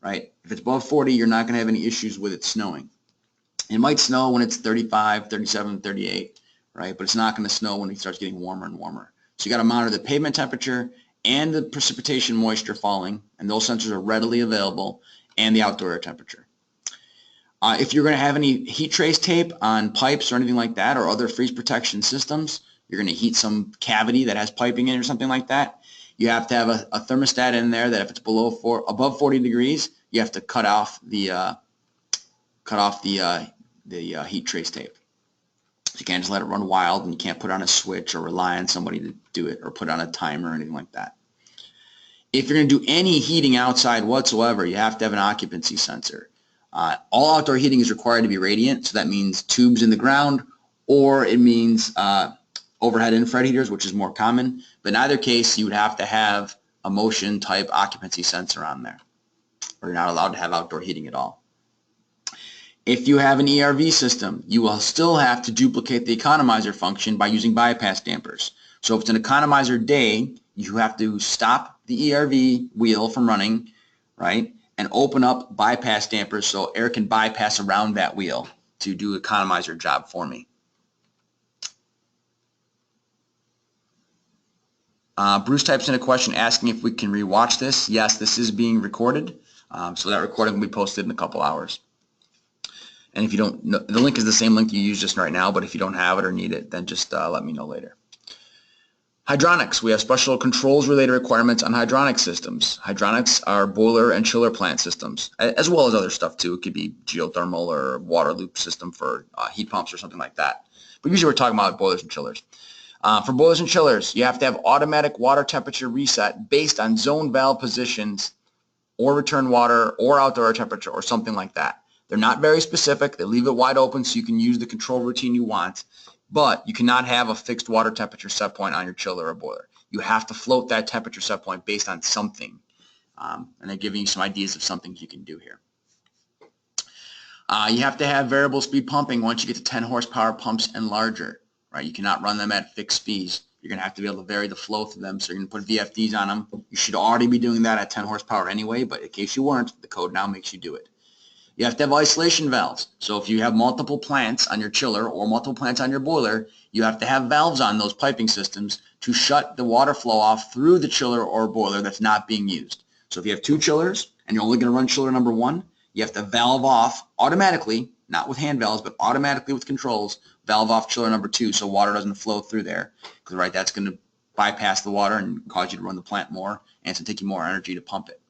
Speaker 1: right? If it's above 40, you're not going to have any issues with it snowing. It might snow when it's 35, 37, 38, right? But it's not going to snow when it starts getting warmer and warmer. So you got to monitor the pavement temperature and the precipitation moisture falling, and those sensors are readily available, and the outdoor air temperature. If you're going to have any heat trace tape on pipes or anything like that, or other freeze protection systems, you're going to heat some cavity that has piping in it or something like that, you have to have a thermostat in there that if it's above 40 degrees, you have to cut off the heat trace tape. So you can't just let it run wild, and you can't put on a switch or rely on somebody to do it or put on a timer or anything like that. If you're going to do any heating outside whatsoever, you have to have an occupancy sensor. All outdoor heating is required to be radiant, so that means tubes in the ground, or it means overhead infrared heaters, which is more common. But in either case, you would have to have a motion type occupancy sensor on there, or you're not allowed to have outdoor heating at all. If you have an ERV system, you will still have to duplicate the economizer function by using bypass dampers. So if it's an economizer day, you have to stop the ERV wheel from running, right, and open up bypass dampers so air can bypass around that wheel to do economizer job for me. Bruce types in a question asking if we can rewatch this. Yes, this is being recorded, so that recording will be posted in a couple hours. And if you don't know, the link is the same link you used just right now, but if you don't have it or need it, then just let me know later. Hydronics. We have special controls related requirements on hydronic systems. Hydronics are boiler and chiller plant systems, as well as other stuff too. It could be geothermal or water loop system for heat pumps or something like that. But usually we're talking about boilers and chillers. For boilers and chillers, you have to have automatic water temperature reset based on zone valve positions or return water or outdoor air temperature or something like that. They're not very specific. They leave it wide open so you can use the control routine you want, but you cannot have a fixed water temperature set point on your chiller or boiler. You have to float that temperature set point based on something, and they're giving you some ideas of some things you can do here. You have to have variable speed pumping once you get to 10 horsepower pumps and larger. Right, you cannot run them at fixed speeds. You're going to have to be able to vary the flow through them, so you're going to put VFDs on them. You should already be doing that at 10 horsepower anyway, but in case you weren't, the code now makes you do it. You have to have isolation valves. So if you have multiple plants on your chiller or multiple plants on your boiler, you have to have valves on those piping systems to shut the water flow off through the chiller or boiler that's not being used. So if you have 2 chillers and you're only going to run chiller number 1, you have to valve off automatically, not with hand valves, but automatically with controls, valve off chiller number 2 so water doesn't flow through there, because right, that's going to bypass the water and cause you to run the plant more, and it's going to take you more energy to pump it.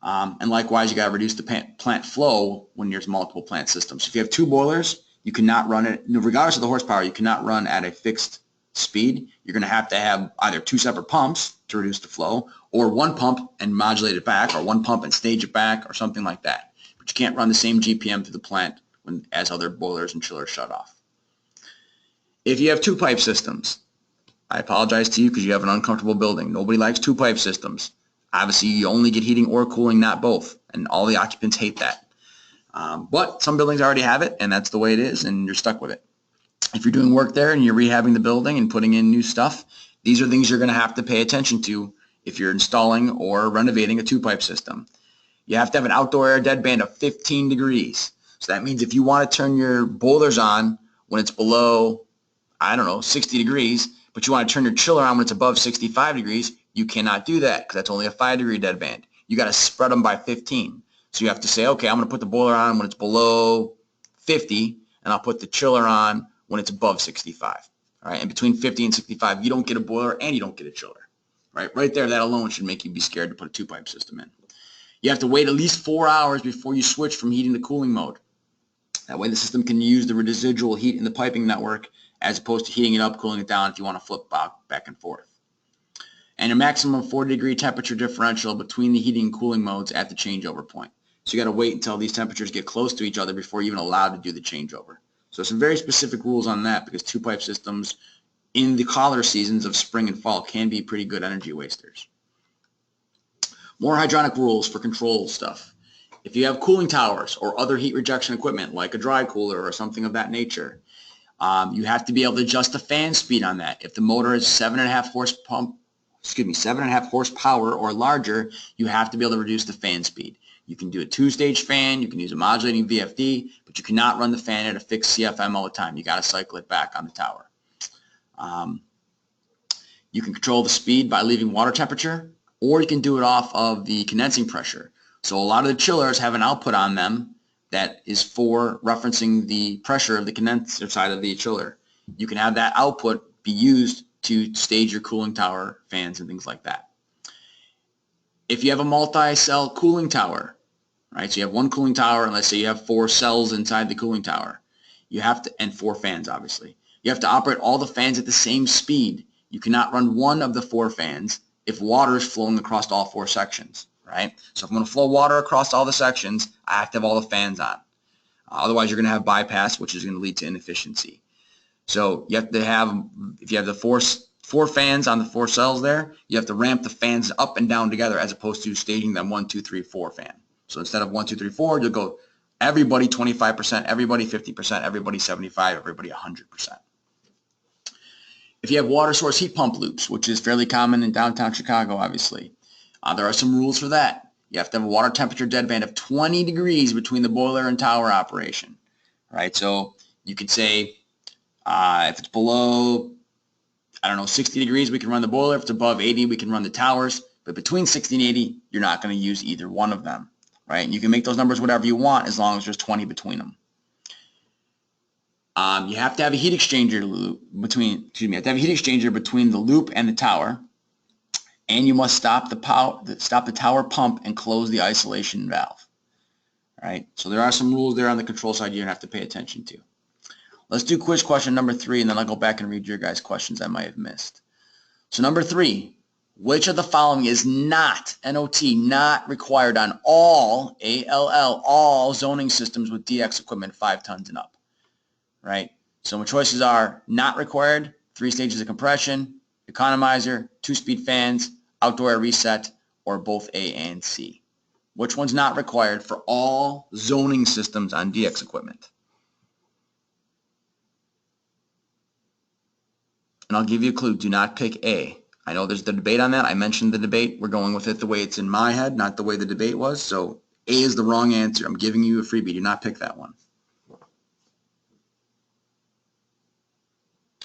Speaker 1: And likewise, you got to reduce the plant flow when there's multiple plant systems. So if you have 2 boilers, you cannot run it, regardless of the horsepower, you cannot run at a fixed speed. You're going to have either 2 separate pumps to reduce the flow, or 1 pump and modulate it back, or 1 pump and stage it back, or something like that. But you can't run the same GPM through the plant as other boilers and chillers shut off. If you have 2 pipe systems, I apologize to you because you have an uncomfortable building. Nobody likes 2 pipe systems. Obviously, you only get heating or cooling, not both, and all the occupants hate that. But some buildings already have it, and that's the way it is, and you're stuck with it. If you're doing work there and you're rehabbing the building and putting in new stuff, these are things you're going to have to pay attention to if you're installing or renovating a 2-pipe system. You have to have an outdoor air deadband of 15 degrees. So that means if you want to turn your boilers on when it's below, 60 degrees, but you want to turn your chiller on when it's above 65 degrees, you cannot do that because that's only a 5-degree deadband. You got to spread them by 15. So you have to say, okay, I'm going to put the boiler on when it's below 50, and I'll put the chiller on when it's above 65. All right, and between 50 and 65, you don't get a boiler and you don't get a chiller. Right there, that alone should make you be scared to put a 2-pipe system in. You have to wait at least 4 hours before you switch from heating to cooling mode. That way the system can use the residual heat in the piping network as opposed to heating it up, cooling it down if you want to flip back and forth. And a maximum 40-degree temperature differential between the heating and cooling modes at the changeover point. So you got to wait until these temperatures get close to each other before you're even allowed to do the changeover. So some very specific rules on that, because 2-pipe systems in the colder seasons of spring and fall can be pretty good energy wasters. More hydronic rules for control stuff. If you have cooling towers or other heat rejection equipment like a dry cooler or something of that nature, you have to be able to adjust the fan speed on that. If the motor is 7.5 horsepower or larger, you have to be able to reduce the fan speed. You can do a 2-stage fan, you can use a modulating VFD, but you cannot run the fan at a fixed CFM all the time. You got to cycle it back on the tower. You can control the speed by leaving water temperature, or you can do it off of the condensing pressure. So a lot of the chillers have an output on them that is for referencing the pressure of the condenser side of the chiller. You can have that output be used to stage your cooling tower fans and things like that. If you have a multi-cell cooling tower, right, so you have one cooling tower, and let's say you have 4 cells inside the cooling tower, you have to, and 4 fans obviously, you have to operate all the fans at the same speed. You cannot run one of the 4 fans if water is flowing across all 4 sections, right? So if I'm going to flow water across all the sections, I have to have all the fans on. Otherwise, you're going to have bypass, which is going to lead to inefficiency. So you have to have, if you have the 4 fans on the 4 cells there, you have to ramp the fans up and down together as opposed to staging them 1, 2, 3, 4 fan. So instead of 1, 2, 3, 4, you'll go Everybody 25%, everybody 50%, everybody 75%, everybody 100%. If you have water source heat pump loops, which is fairly common in downtown Chicago, obviously, there are some rules for that. You have to have a water temperature deadband of 20 degrees between the boiler and tower operation, right? So you could say if it's below, 60 degrees, we can run the boiler. If it's above 80, we can run the towers. But between 60 and 80, you're not going to use either one of them, right? And you can make those numbers whatever you want as long as there's 20 between them. You have to have a heat exchanger between the loop and the tower, and you must stop the tower pump and close the isolation valve. All right. So there are some rules there on the control side you're gonna have to pay attention to. Let's do quiz question number 3, and then I'll go back and read your guys' questions I might have missed. So number 3, which of the following is not, NOT, not required on all, all zoning systems with DX equipment 5 tons and up? Right? So my choices are not required, 3 stages of compression, economizer, 2-speed fans, outdoor air reset, or both A and C. Which one's not required for all zoning systems on DX equipment? And I'll give you a clue. Do not pick A. I know there's the debate on that. I mentioned the debate. We're going with it the way it's in my head, not the way the debate was. So A is the wrong answer. I'm giving you a freebie. Do not pick that one.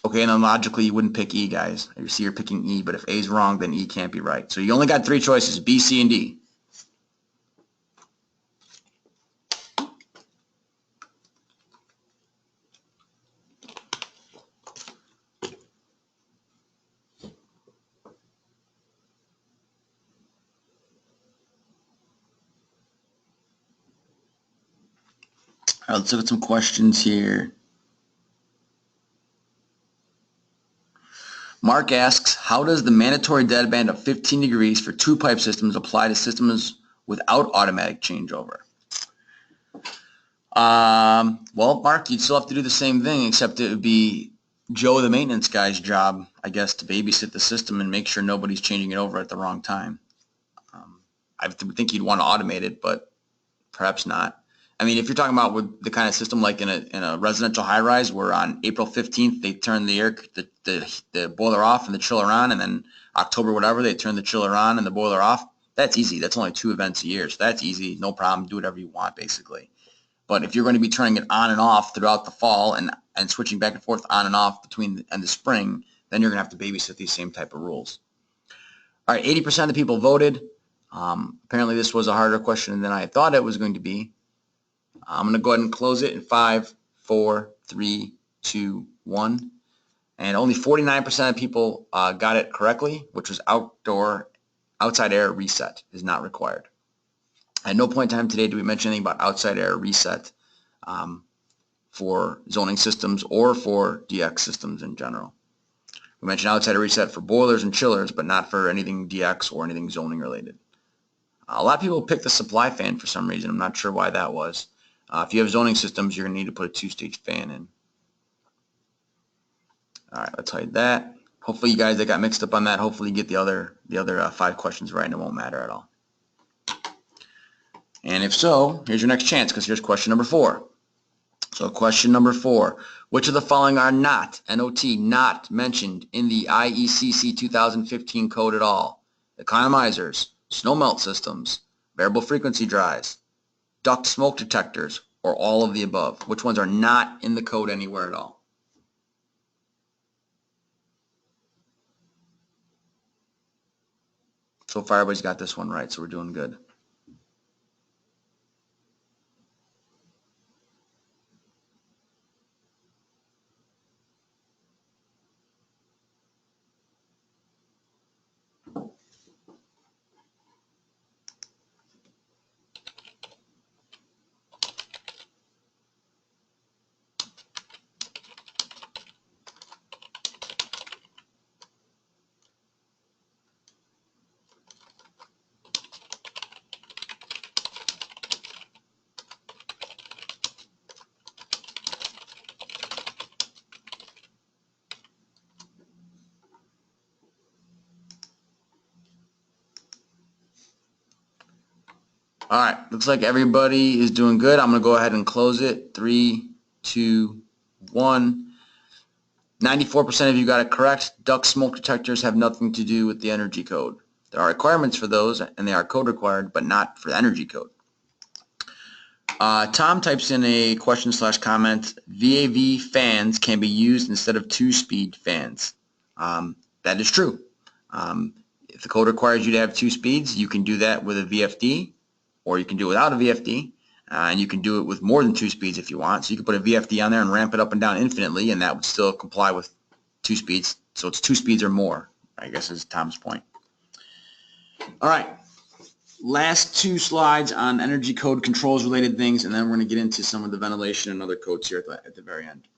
Speaker 1: Okay, and then logically you wouldn't pick E, guys. You see you're picking E, but if A is wrong, then E can't be right. So you only got 3 choices, B, C, and D. All right, let's look at some questions here. Mark asks, how does the mandatory deadband of 15 degrees for 2-pipe systems apply to systems without automatic changeover? Well, Mark, you'd still have to do the same thing, except it would be Joe, the maintenance guy's job, I guess, to babysit the system and make sure nobody's changing it over at the wrong time. I think you'd want to automate it, but perhaps not. I mean, if you're talking about with the kind of system like in a residential high-rise where on April 15th they turn the boiler off and the chiller on, and then October whatever they turn the chiller on and the boiler off, that's easy. That's only 2 events a year, so that's easy. No problem. Do whatever you want, basically. But if you're going to be turning it on and off throughout the fall and switching back and forth on and off between and the spring, then you're going to have to babysit these same type of rules. All right, 80% of the people voted. Apparently this was a harder question than I thought it was going to be. I'm going to go ahead and close it in 5, 4, 3, 2, 1. And only 49% of people got it correctly, which was outside air reset is not required. At no point in time today do we mention anything about outside air reset for zoning systems or for DX systems in general. We mentioned outside air reset for boilers and chillers, but not for anything DX or anything zoning related. A lot of people picked the supply fan for some reason. I'm not sure why that was. If you have zoning systems, you're going to need to put a 2-stage fan in. All right, let's hide that. Hopefully you guys that got mixed up on that, hopefully you get the other 5 questions right and it won't matter at all. And if so, here's your next chance, because here's question number 4. So question number 4, which of the following are not, NOT, not mentioned in the IECC 2015 code at all? Economizers, snow melt systems, variable frequency drives, duct smoke detectors, or all of the above? Which ones are not in the code anywhere at all? So far everybody's got this one right, so we're doing good. All right, looks like everybody is doing good. I'm going to go ahead and close it. 3, 2, 1. 94% of you got it correct. Duct smoke detectors have nothing to do with the energy code. There are requirements for those, and they are code required, but not for the energy code. Tom types in a question/comment. VAV fans can be used instead of 2-speed fans. That is true. If the code requires you to have 2 speeds, you can do that with a VFD, or you can do it without a VFD, and you can do it with more than 2 speeds if you want. So you can put a VFD on there and ramp it up and down infinitely, and that would still comply with 2 speeds. So it's 2 speeds or more, I guess is Tom's point. All right, last 2 slides on energy code controls related things, and then we're going to get into some of the ventilation and other codes here at the very end.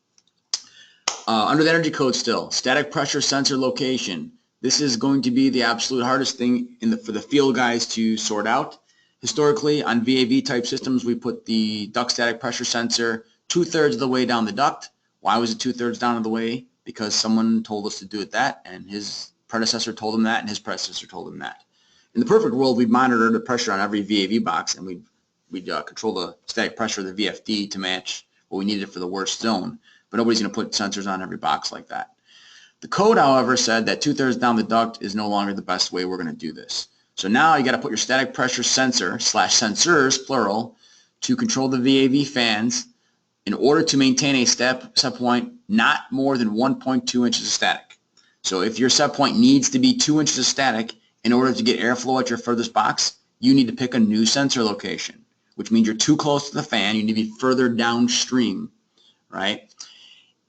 Speaker 1: Under the energy code still, static pressure sensor location. This is going to be the absolute hardest thing for the field guys to sort out. Historically, on VAV type systems, we put the duct static pressure sensor 2/3 of the way down the duct. Why was it 2/3 down of the way? Because someone told us to do it that, and his predecessor told him that, and his predecessor told him that. In the perfect world, we'd monitor the pressure on every VAV box, and we'd control the static pressure of the VFD to match what we needed for the worst zone. But nobody's going to put sensors on every box like that. The code, however, said that 2/3 down the duct is no longer the best way we're going to do this. So now you got to put your static pressure sensor/sensors, plural, to control the VAV fans in order to maintain a set point not more than 1.2 inches of static. So if your set point needs to be 2 inches of static in order to get airflow at your furthest box, you need to pick a new sensor location, which means you're too close to the fan. You need to be further downstream, right?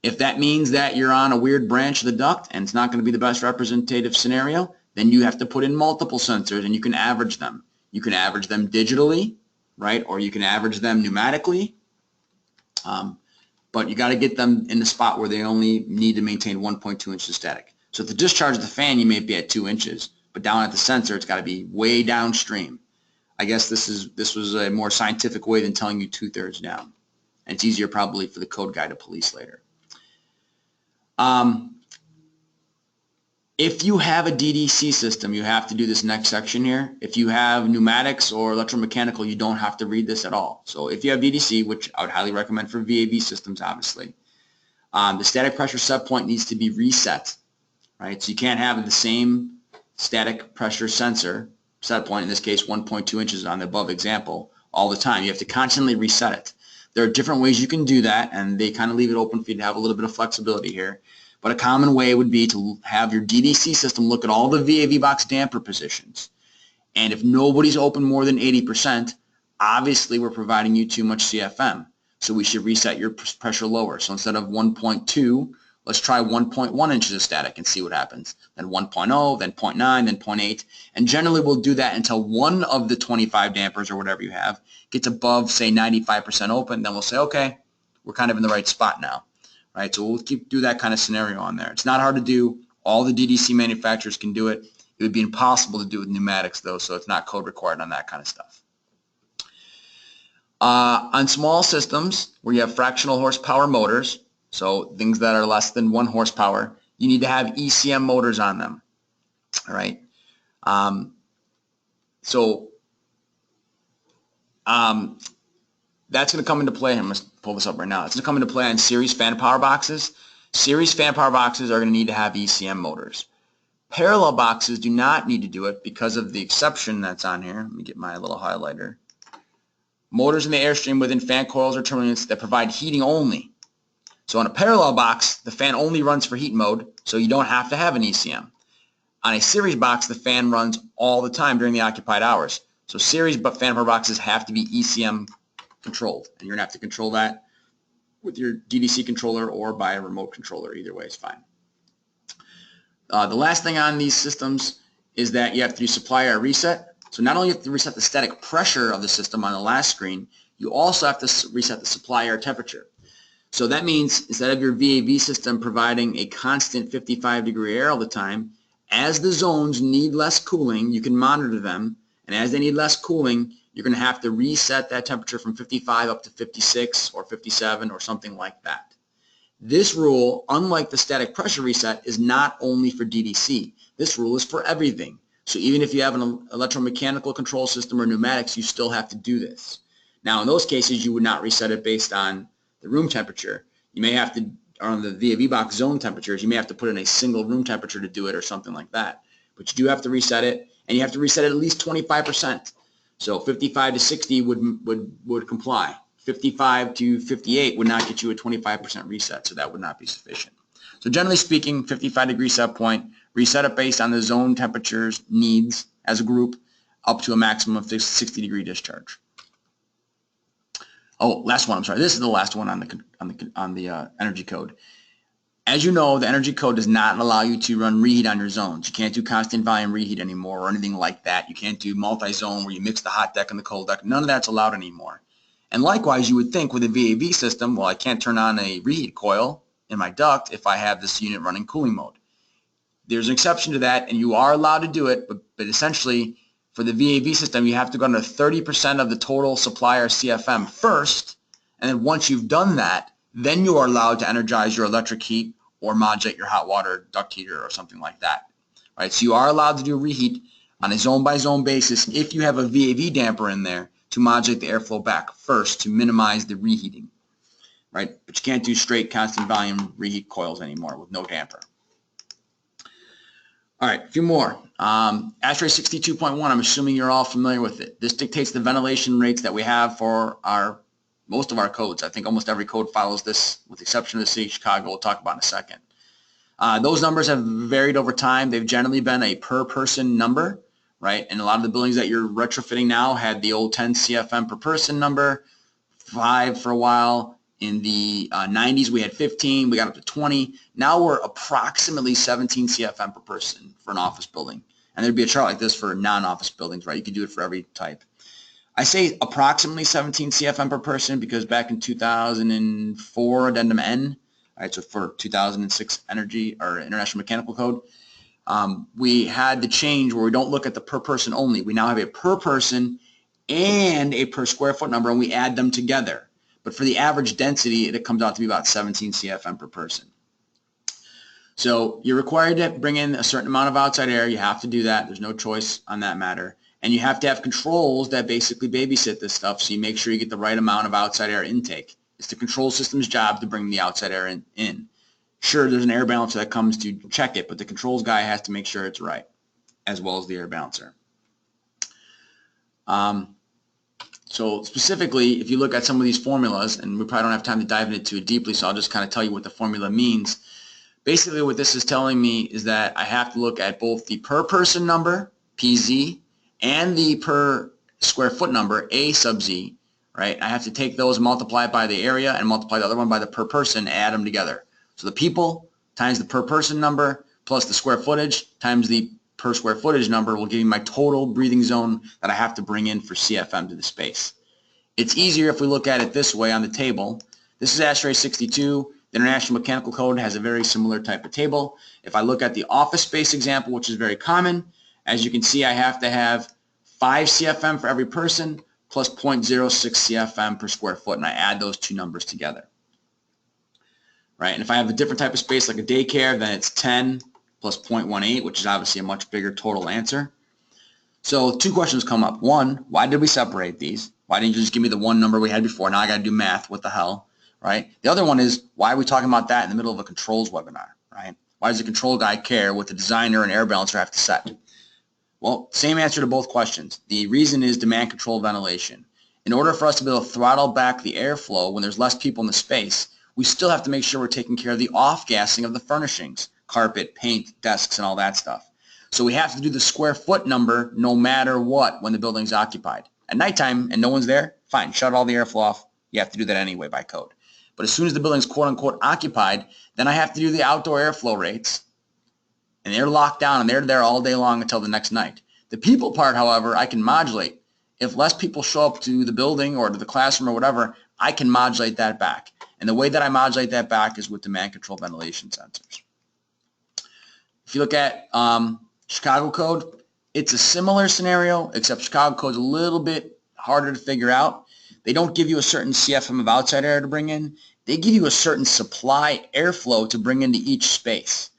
Speaker 1: If that means that you're on a weird branch of the duct and it's not going to be the best representative scenario, then you have to put in multiple sensors and you can average them. You can average them digitally, right? Or you can average them pneumatically. But you got to get them in the spot where they only need to maintain 1.2 inches of static. So at the discharge of the fan, you may be at 2 inches, but down at the sensor, it's got to be way downstream. I guess this was a more scientific way than telling you 2/3 down. And it's easier probably for the code guy to police later. If you have a DDC system, you have to do this next section here. If you have pneumatics or electromechanical, you don't have to read this at all. So if you have DDC, which I would highly recommend for VAV systems, obviously, the static pressure set point needs to be reset, right? So you can't have the same static pressure sensor set point, in this case 1.2 inches on the above example, all the time. You have to constantly reset it. There are different ways you can do that, and they kind of leave it open for you to have a little bit of flexibility here. But a common way would be to have your DDC system look at all the VAV box damper positions. And if nobody's open more than 80%, obviously we're providing you too much CFM. So we should reset your pressure lower. So instead of 1.2, let's try 1.1 inches of static and see what happens. Then 1.0, then 0.9, then 0.8. And generally we'll do that until one of the 25 dampers or whatever you have gets above, say, 95% open. Then we'll say, okay, we're kind of in the right spot now. Right, so we'll do that kind of scenario on there. It's not hard to do. All the DDC manufacturers can do it. It would be impossible to do with pneumatics, though, so it's not code required on that kind of stuff. On small systems where you have fractional horsepower motors, so things that are less than 1 horsepower, you need to have ECM motors on them. All right. That's going to come into play. I'm going to pull this up right now. It's going to come into play on series fan power boxes. Series fan power boxes are going to need to have ECM motors. Parallel boxes do not need to do it because of the exception that's on here. Let me get my little highlighter. Motors in the airstream within fan coils or terminals that provide heating only. So on a parallel box, the fan only runs for heat mode, so you don't have to have an ECM. On a series box, the fan runs all the time during the occupied hours. So series fan power boxes have to be ECM controlled, and you're going to have to control that with your DDC controller or by a remote controller. Either way is fine. The last thing on these systems is that you have to do supply air reset. So not only have to reset the static pressure of the system on the last screen, you also have to reset the supply air temperature. So that means instead of your VAV system providing a constant 55-degree air all the time, as the zones need less cooling, you can monitor them, and as they need less cooling, you're going to have to reset that temperature from 55 up to 56 or 57 or something like that. This rule, unlike the static pressure reset, is not only for DDC. This rule is for everything. So even if you have an electromechanical control system or pneumatics, you still have to do this. Now, in those cases, you would not reset it based on the room temperature. You may have to, or on the VAV box zone temperatures, you may have to put in a single room temperature to do it or something like that. But you do have to reset it, and you have to reset it at least 25%. So 55 to 60 would comply. 55 to 58 would not get you a 25% reset, so that would not be sufficient. So generally speaking, 55 degree set point, reset it based on the zone temperatures needs as a group up to a maximum of 60 degree discharge. Oh, last one, I'm sorry. This is the last one on the energy code. As you know, the energy code does not allow you to run reheat on your zones. You can't do constant volume reheat anymore or anything like that. You can't do multi-zone where you mix the hot deck and the cold deck. None of that's allowed anymore. And likewise, you would think with a VAV system, well, I can't turn on a reheat coil in my duct if I have this unit running cooling mode. There's an exception to that, and you are allowed to do it, but essentially for the VAV system, you have to go under 30% of the total supplier CFM first, and then once you've done that, then you are allowed to energize your electric heat or modulate your hot water duct heater or something like that. Right? So you are allowed to do reheat on a zone-by-zone basis if you have a VAV damper in there to modulate the airflow back first to minimize the reheating. Right? But you can't do straight constant volume reheat coils anymore with no damper. All right, a few more. ASHRAE 62.1, I'm assuming you're all familiar with it. This dictates the ventilation rates that we have for most of our codes. I think almost every code follows this, with the exception of the city of Chicago, we'll talk about in a second. Those numbers have varied over time. They've generally been a per person number, right? And a lot of the buildings that you're retrofitting now had the old 10 CFM per person number, 5 for a while. In the 90s, we had 15. We got up to 20. Now we're approximately 17 CFM per person for an office building. And there'd be a chart like this for non-office buildings, right? You could do it for every type. I say approximately 17 CFM per person because back in 2004, addendum N, all right, so for 2006 energy or International Mechanical Code, we had the change where we don't look at the per person only. We now have a per person and a per square foot number, and we add them together. But for the average density, it comes out to be about 17 CFM per person. So you're required to bring in a certain amount of outside air. You have to do that. There's no choice on that matter. And you have to have controls that basically babysit this stuff, so you make sure you get the right amount of outside air intake. It's the control system's job to bring the outside air in. Sure, there's an air balancer that comes to check it, but the controls guy has to make sure it's right, as well as the air balancer. So specifically, if you look at some of these formulas, and we probably don't have time to dive into it deeply, so I'll just kind of tell you what the formula means. Basically, what this is telling me is that I have to look at both the per person number, PZ, and the per square foot number, A sub Z, right? I have to take those, multiply it by the area, and multiply the other one by the per person, add them together. So the people times the per person number plus the square footage times the per square footage number will give me my total breathing zone that I have to bring in for CFM to the space. It's easier if we look at it this way on the table. This is ASHRAE 62. The International Mechanical Code has a very similar type of table. If I look at the office space example, which is very common, as you can see, I have to have 5 CFM for every person plus 0.06 CFM per square foot, and I add those two numbers together. Right? And if I have a different type of space like a daycare, then it's 10 plus 0.18, which is obviously a much bigger total answer. So two questions come up. One, why did we separate these? Why didn't you just give me the one number we had before? Now I got to do math. What the hell? Right? The other one is, why are we talking about that in the middle of a controls webinar? Right? Why does the control guy care what the designer and air balancer have to set? Well, same answer to both questions. The reason is demand control ventilation. In order for us to be able to throttle back the airflow when there's less people in the space, we still have to make sure we're taking care of the off-gassing of the furnishings, carpet, paint, desks, and all that stuff. So we have to do the square foot number no matter what when the building's occupied. At nighttime and no one's there, fine, shut all the airflow off. You have to do that anyway by code. But as soon as the building's quote-unquote occupied, then I have to do the outdoor airflow rates. And they're locked down and they're there all day long until the next night. The people part, however, I can modulate. If less people show up to the building or to the classroom or whatever, I can modulate that back. And the way that I modulate that back is with demand control ventilation sensors. If you look at Chicago code, it's a similar scenario, except Chicago code is a little bit harder to figure out. They don't give you a certain CFM of outside air to bring in. They give you a certain supply airflow to bring into each space.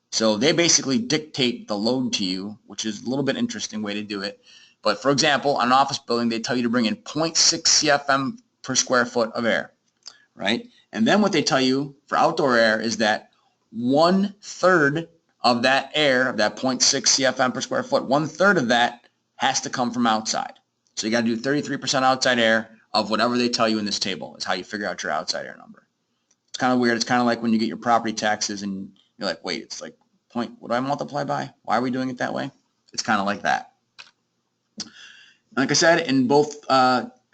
Speaker 1: So they basically dictate the load to you, which is a little bit interesting way to do it. But for example, on an office building, they tell you to bring in 0.6 CFM per square foot of air, right? And then what they tell you for outdoor air is that 1/3 of that air, of that 0.6 CFM per square foot, 1/3 of that has to come from outside. So you got to do 33% outside air of whatever they tell you in this table is how you figure out your outside air number. It's kind of weird. It's kind of like when you get your property taxes and you're like, wait, it's like what do I multiply by? Why are we doing it that way? It's kind of like that. Like I said, in both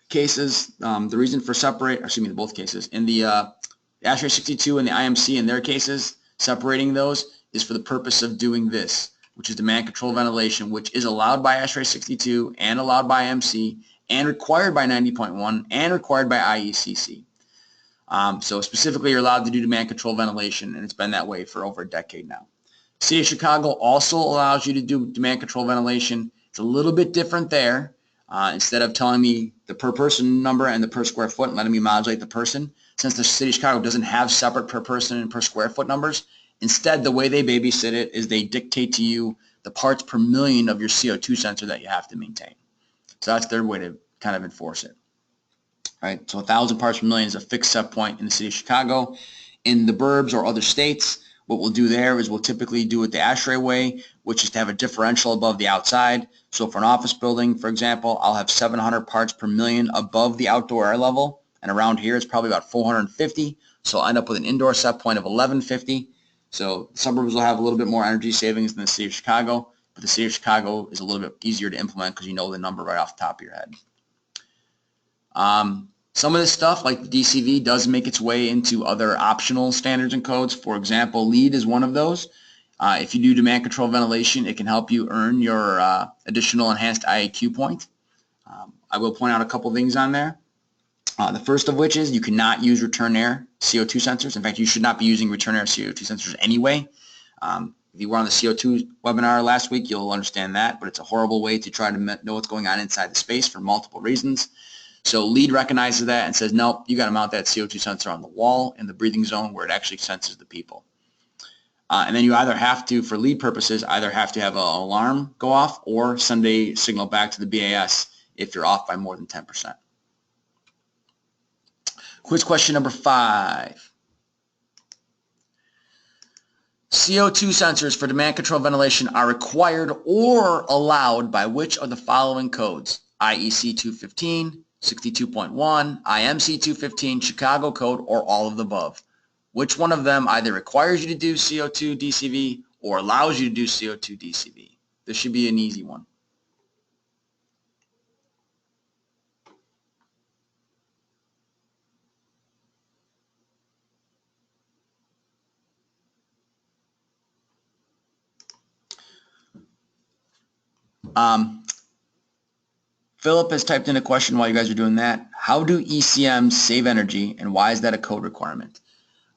Speaker 1: cases, the reason for both cases, in the ASHRAE 62 and the IMC in their cases, separating those is for the purpose of doing this, which is demand control ventilation, which is allowed by ASHRAE 62 and allowed by IMC and required by 90.1 and required by IECC. So specifically, you're allowed to do demand control ventilation, and it's been that way for over a decade now. City of Chicago also allows you to do demand control ventilation. It's a little bit different there. Instead of telling me the per person number and the per square foot and letting me modulate the person, since the City of Chicago doesn't have separate per person and per square foot numbers, instead the way they babysit it is they dictate to you the parts per million of your CO2 sensor that you have to maintain. So that's their way to kind of enforce it. Right? So 1,000 parts per million is a fixed set point in the City of Chicago. In the burbs or other states, what we'll do there is we'll typically do it the ASHRAE way, which is to have a differential above the outside. So for an office building, for example, I'll have 700 parts per million above the outdoor air level, and around here it's probably about 450. So I'll end up with an indoor set point of 1150. So the suburbs will have a little bit more energy savings than the City of Chicago, but the City of Chicago is a little bit easier to implement because you know the number right off the top of your head. Some of this stuff, like the DCV, does make its way into other optional standards and codes. For example, LEED is one of those. If you do demand control ventilation, it can help you earn your additional enhanced IAQ point. I will point out a couple things on there. The first of which is you cannot use return air CO2 sensors. In fact, you should not be using return air CO2 sensors anyway. If you were on the CO2 webinar last week, you'll understand that, but it's a horrible way to try to know what's going on inside the space for multiple reasons. So LEED recognizes that and says, nope, you got to mount that CO2 sensor on the wall in the breathing zone where it actually senses the people. And then you either have to, for LEED purposes, either have to have an alarm go off or send a signal back to the BAS if you're off by more than 10%. Quiz question number 5. CO2 sensors for demand control ventilation are required or allowed by which of the following codes? IEC 215, 62.1, IMC 215, Chicago code, or all of the above. Which one of them either requires you to do CO2 DCV or allows you to do CO2 DCV? This should be an easy one. Philip has typed in a question while you guys are doing that. How do ECMs save energy, and why is that a code requirement?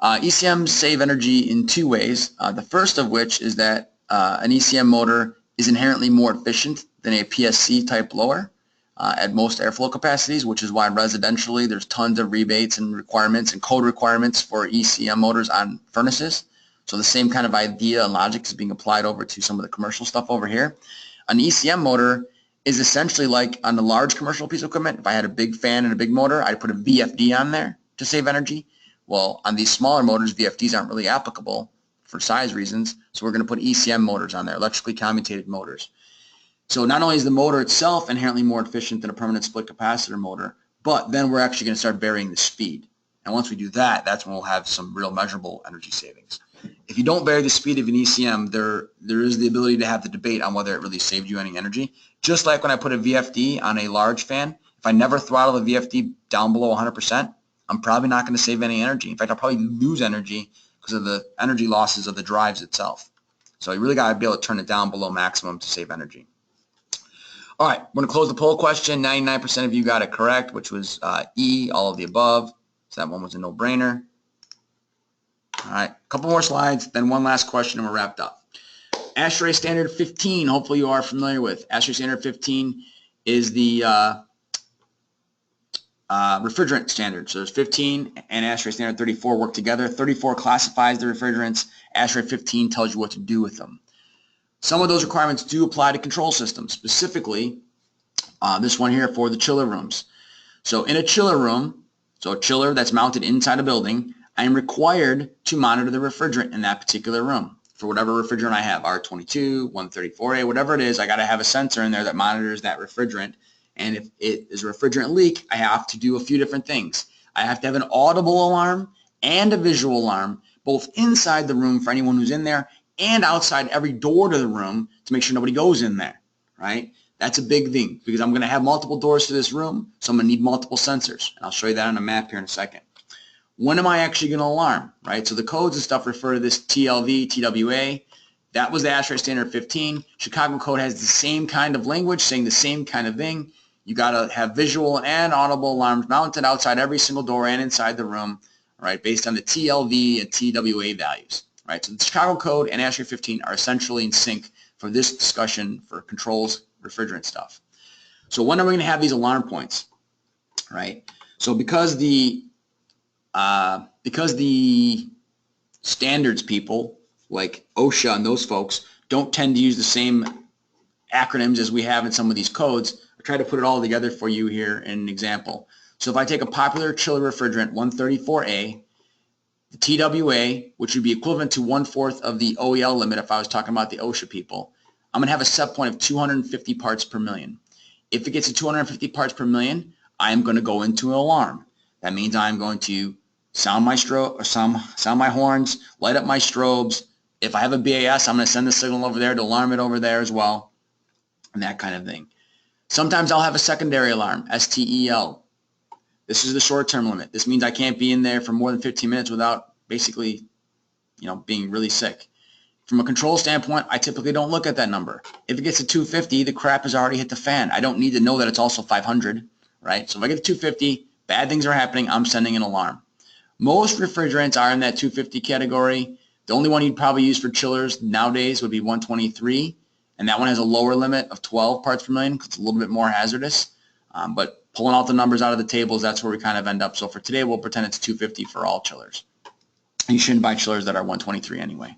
Speaker 1: ECMs save energy in two ways. The first of which is that an ECM motor is inherently more efficient than a PSC type blower at most airflow capacities, which is why residentially there's tons of rebates and requirements and code requirements for ECM motors on furnaces. So the same kind of idea and logic is being applied over to some of the commercial stuff over here. An ECM motor is essentially like on a large commercial piece of equipment. If I had a big fan and a big motor, I'd put a VFD on there to save energy. Well, on these smaller motors, VFDs aren't really applicable for size reasons, so we're going to put ECM motors on there, electrically commutated motors. So not only is the motor itself inherently more efficient than a permanent split capacitor motor, but then we're actually going to start varying the speed. And once we do that, that's when we'll have some real measurable energy savings. If you don't vary the speed of an ECM, there is the ability to have the debate on whether it really saved you any energy. Just like when I put a VFD on a large fan, if I never throttle the VFD down below 100%, I'm probably not going to save any energy. In fact, I'll probably lose energy because of the energy losses of the drives itself. So you really got to be able to turn it down below maximum to save energy. All right, we're going to close the poll question. 99% of you got it correct, which was E, all of the above. So that one was a no-brainer. All right, a couple more slides, then one last question and we're wrapped up. ASHRAE Standard 15, hopefully you are familiar with. ASHRAE Standard 15 is the refrigerant standards. So there's 15 and ASHRAE standard 34 work together. 34 classifies the refrigerants. ASHRAE 15 tells you what to do with them. Some of those requirements do apply to control systems, specifically this one here for the chiller rooms. So in a chiller room, so a chiller that's mounted inside a building, I am required to monitor the refrigerant in that particular room for whatever refrigerant I have, R22, 134A, whatever it is. I got to have a sensor in there that monitors that refrigerant. And if it is a refrigerant leak, I have to do a few different things. I have to have an audible alarm and a visual alarm, both inside the room for anyone who's in there and outside every door to the room to make sure nobody goes in there, right? That's a big thing because I'm going to have multiple doors to this room, so I'm going to need multiple sensors. And I'll show you that on a map here in a second. When am I actually going to alarm, right? So the codes and stuff refer to this TLV, TWA. That was the ASHRAE standard 15. Chicago code has the same kind of language saying the same kind of thing. You got to have visual and audible alarms mounted outside every single door and inside the room, right, based on the TLV and TWA values, right? So the Chicago code and ASHRAE 15 are essentially in sync for this discussion for controls, refrigerant stuff. So when are we going to have these alarm points, right? So because the standards people like OSHA and those folks don't tend to use the same acronyms as we have in some of these codes, I try to put it all together for you here in an example. So if I take a popular chiller refrigerant, 134A, the TWA, which would be equivalent to 1/4 of the OEL limit if I was talking about the OSHA people, I'm going to have a set point of 250 parts per million. If it gets to 250 parts per million, I'm going to go into an alarm. That means I'm going to sound my sound my horns, light up my strobes. If I have a BAS, I'm going to send the signal over there to alarm it over there as well, and that kind of thing. Sometimes I'll have a secondary alarm, STEL. This is the short-term limit. This means I can't be in there for more than 15 minutes without basically, being really sick. From a control standpoint, I typically don't look at that number. If it gets to 250, the crap has already hit the fan. I don't need to know that it's also 500, right? So if I get to 250, bad things are happening, I'm sending an alarm. Most refrigerants are in that 250 category. The only one you'd probably use for chillers nowadays would be 123, and that one has a lower limit of 12 parts per million because it's a little bit more hazardous. But pulling out the numbers out of the tables, that's where we kind of end up. So for today, we'll pretend it's 250 for all chillers. You shouldn't buy chillers that are 123 anyway.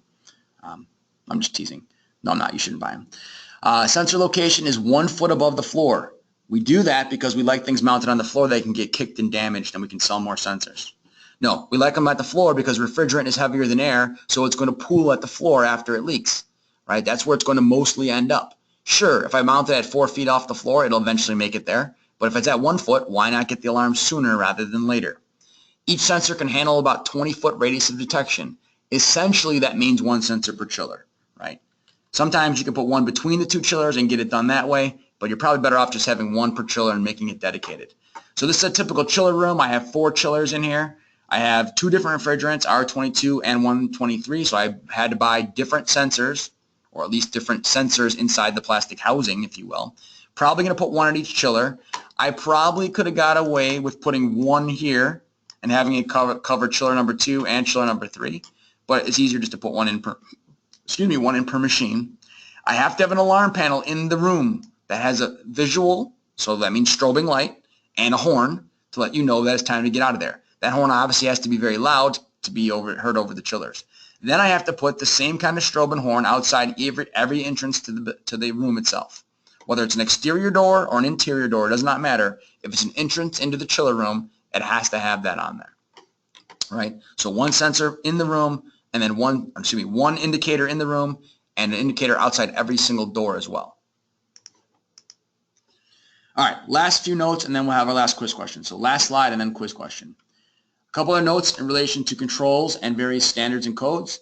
Speaker 1: I'm just teasing. No, I'm not. You shouldn't buy them. Sensor location is 1 foot above the floor. We do that because we like things mounted on the floor that can get kicked and damaged, and we can sell more sensors. No, we like them at the floor because refrigerant is heavier than air, so it's going to pool at the floor after it leaks, right? That's where it's going to mostly end up. Sure, if I mount it at 4 feet off the floor, it'll eventually make it there. But if it's at 1 foot, why not get the alarm sooner rather than later? Each sensor can handle about 20-foot radius of detection. Essentially, that means 1 sensor per chiller, right? Sometimes you can put one between the 2 chillers and get it done that way, but you're probably better off just having 1 per chiller and making it dedicated. So this is a typical chiller room. I have 4 chillers in here. I have 2 different refrigerants, R22 and 123, so I had to buy different sensors, or at least different sensors inside the plastic housing, if you will. Probably going to put 1 at each chiller. I probably could have got away with putting 1 here and having it cover chiller number 2 and chiller number 3, but it's easier just to put 1 in per machine. I have to have an alarm panel in the room that has a visual, so that means strobing light, and a horn to let you know that it's time to get out of there. That horn obviously has to be very loud to be heard over the chillers. Then I have to put the same kind of strobe and horn outside every entrance to the room itself. Whether it's an exterior door or an interior door, it does not matter. If it's an entrance into the chiller room, it has to have that on there, right? So 1 sensor in the room, and then 1 indicator in the room, and an indicator outside every single door as well. All right, last few notes, and then we'll have our last quiz question. So last slide and then quiz question. A couple of notes in relation to controls and various standards and codes.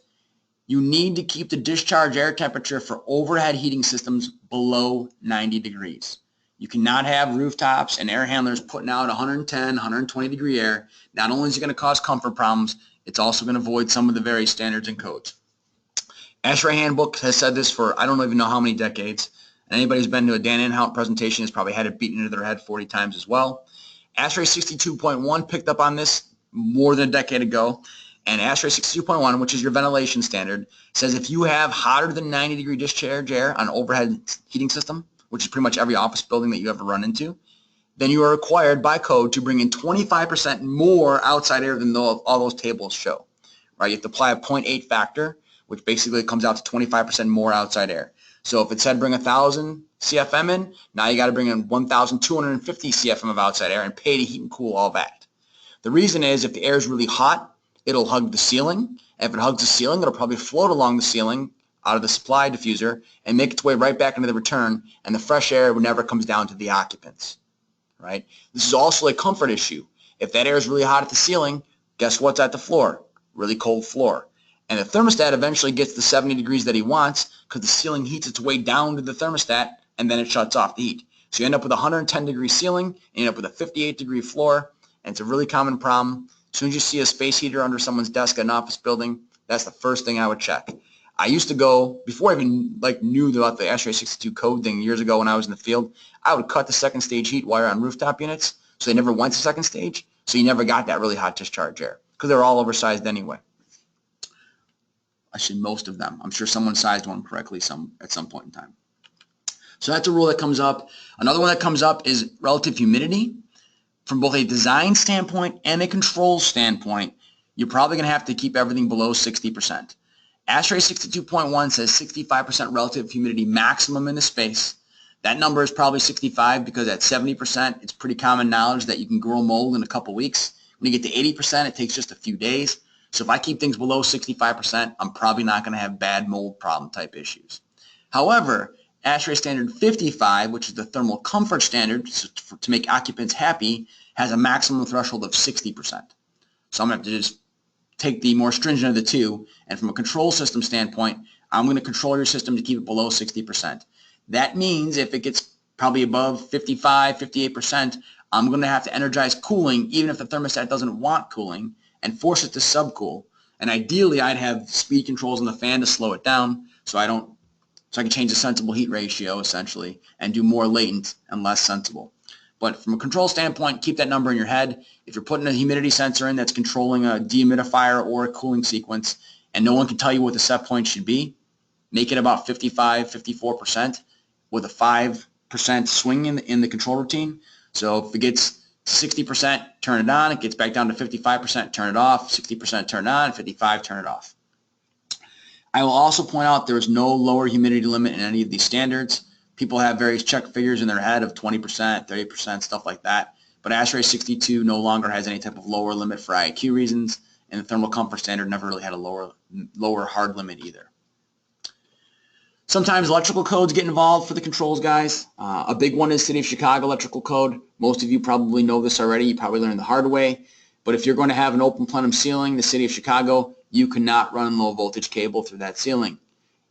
Speaker 1: You need to keep the discharge air temperature for overhead heating systems below 90 degrees. You cannot have rooftops and air handlers putting out 110, 120 degree air. Not only is it going to cause comfort problems, it's also going to void some of the various standards and codes. ASHRAE handbook has said this for I don't even know how many decades. And anybody who's been to a Dan Inhout presentation has probably had it beaten into their head 40 times as well. ASHRAE 62.1 picked up on this more than a decade ago. And ASHRAE 62.1, which is your ventilation standard, says if you have hotter than 90 degree discharge air on overhead heating system, which is pretty much every office building that you ever run into, then you are required by code to bring in 25% more outside air than all those tables show. Right? You have to apply a 0.8 factor, which basically comes out to 25% more outside air. So if it said bring 1,000 CFM in, now you got to bring in 1,250 CFM of outside air and pay to heat and cool all that. The reason is if the air is really hot, it'll hug the ceiling. If it hugs the ceiling, it'll probably float along the ceiling out of the supply diffuser and make its way right back into the return, and the fresh air never comes down to the occupants. Right? This is also a comfort issue. If that air is really hot at the ceiling, guess what's at the floor? Really cold floor. And the thermostat eventually gets the 70 degrees that he wants because the ceiling heats its way down to the thermostat and then it shuts off the heat. So you end up with a 110 degree ceiling, and you end up with a 58 degree floor, and it's a really common problem. As soon as you see a space heater under someone's desk in an office building, that's the first thing I would check. I used to go, before I even knew about the ASHRAE 62 code thing years ago when I was in the field, I would cut the second stage heat wire on rooftop units so they never went to second stage, so you never got that really hot discharge air because they were all oversized anyway. Actually, most of them. I'm sure someone sized one correctly at some point in time. So that's a rule that comes up. Another one that comes up is relative humidity. From both a design standpoint and a control standpoint, you're probably going to have to keep everything below 60%. ASHRAE 62.1 says 65% relative humidity maximum in the space. That number is probably 65 because at 70%, it's pretty common knowledge that you can grow mold in a couple weeks. When you get to 80%, it takes just a few days. So if I keep things below 65%, I'm probably not going to have bad mold problem type issues. However, ASHRAE standard 55, which is the thermal comfort standard to make occupants happy, has a maximum threshold of 60%. So I'm going to have to just take the more stringent of the two, and from a control system standpoint, I'm going to control your system to keep it below 60%. That means if it gets probably above 55, 58%, I'm going to have to energize cooling even if the thermostat doesn't want cooling and force it to subcool. And ideally, I'd have speed controls on the fan to slow it down so I can change the sensible heat ratio essentially and do more latent and less sensible. But from a control standpoint, keep that number in your head. If you're putting a humidity sensor in that's controlling a dehumidifier or a cooling sequence and no one can tell you what the set point should be, make it about 55, 54% with a 5% swing in the control routine. So if it gets 60%, turn it on. It gets back down to 55%, turn it off. 60%, turn it on. 55, turn it off. I will also point out there is no lower humidity limit in any of these standards. People have various check figures in their head of 20%, 30%, stuff like that. But ASHRAE 62 no longer has any type of lower limit for IAQ reasons, and the thermal comfort standard never really had a lower hard limit either. Sometimes electrical codes get involved for the controls, guys. A big one is City of Chicago electrical code. Most of you probably know this already. You probably learned the hard way. But if you're going to have an open plenum ceiling, the City of Chicago, you cannot run low voltage cable through that ceiling,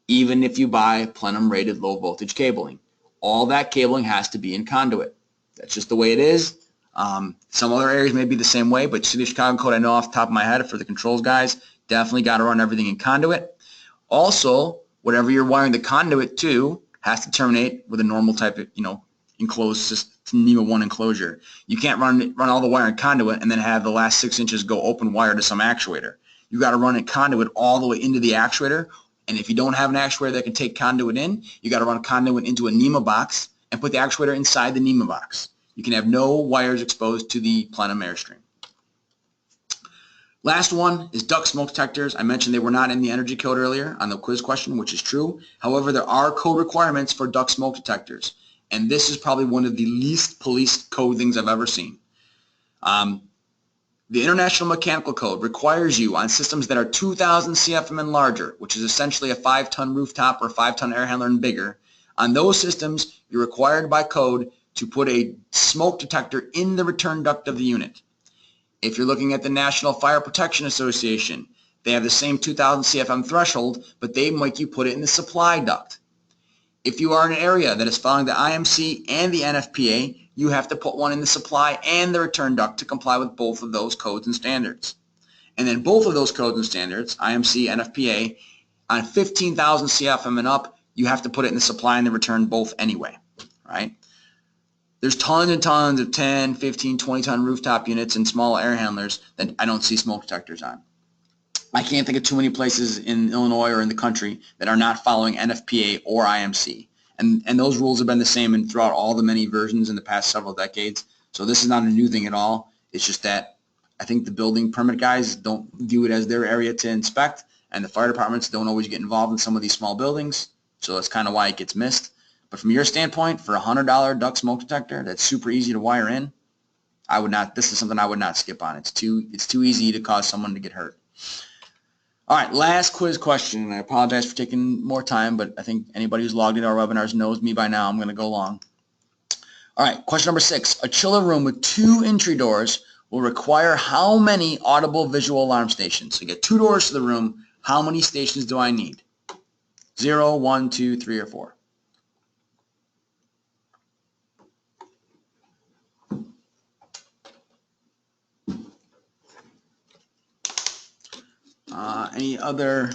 Speaker 1: even if you buy plenum rated low voltage cabling. All that cabling has to be in conduit. That's just the way it is. Some other areas may be the same way, but City of Chicago code I know off the top of my head for the controls guys, definitely got to run everything in conduit. Also, whatever you're wiring the conduit to has to terminate with a normal type of, enclosed NEMA 1 enclosure. You can't run all the wire in conduit and then have the last 6 inches go open wire to some actuator. You got to run a conduit all the way into the actuator, and if you don't have an actuator that can take conduit in, you got to run conduit into a NEMA box and put the actuator inside the NEMA box. You can have no wires exposed to the plenum airstream. Last one is duct smoke detectors. I mentioned they were not in the energy code earlier on the quiz question, which is true. However, there are code requirements for duct smoke detectors, and this is probably one of the least policed code things I've ever seen. The International Mechanical Code requires you on systems that are 2,000 CFM and larger, which is essentially a 5-ton rooftop or 5-ton air handler and bigger. On those systems, you're required by code to put a smoke detector in the return duct of the unit. If you're looking at the National Fire Protection Association, they have the same 2,000 CFM threshold, but they make you put it in the supply duct. If you are in an area that is following the IMC and the NFPA, you have to put one in the supply and the return duct to comply with both of those codes and standards. And then both of those codes and standards, IMC, NFPA, on 15,000 CFM and up, you have to put it in the supply and the return both anyway, right? There's tons and tons of 10, 15, 20-ton rooftop units and small air handlers that I don't see smoke detectors on. I can't think of too many places in Illinois or in the country that are not following NFPA or IMC. And those rules have been the same throughout all the many versions in the past several decades. So this is not a new thing at all. It's just that I think the building permit guys don't view it as their area to inspect, and the fire departments don't always get involved in some of these small buildings. So that's kind of why it gets missed. But from your standpoint, for a $100 duct smoke detector that's super easy to wire in, I would not. This is something I would not skip on. It's too easy to cause someone to get hurt. All right, last quiz question, and I apologize for taking more time, but I think anybody who's logged into our webinars knows me by now. I'm going to go long. All right, question number 6. A chiller room with 2 entry doors will require how many audible visual alarm stations? So you get 2 doors to the room. How many stations do I need? 0, 1, 2, 3, or 4? Any other?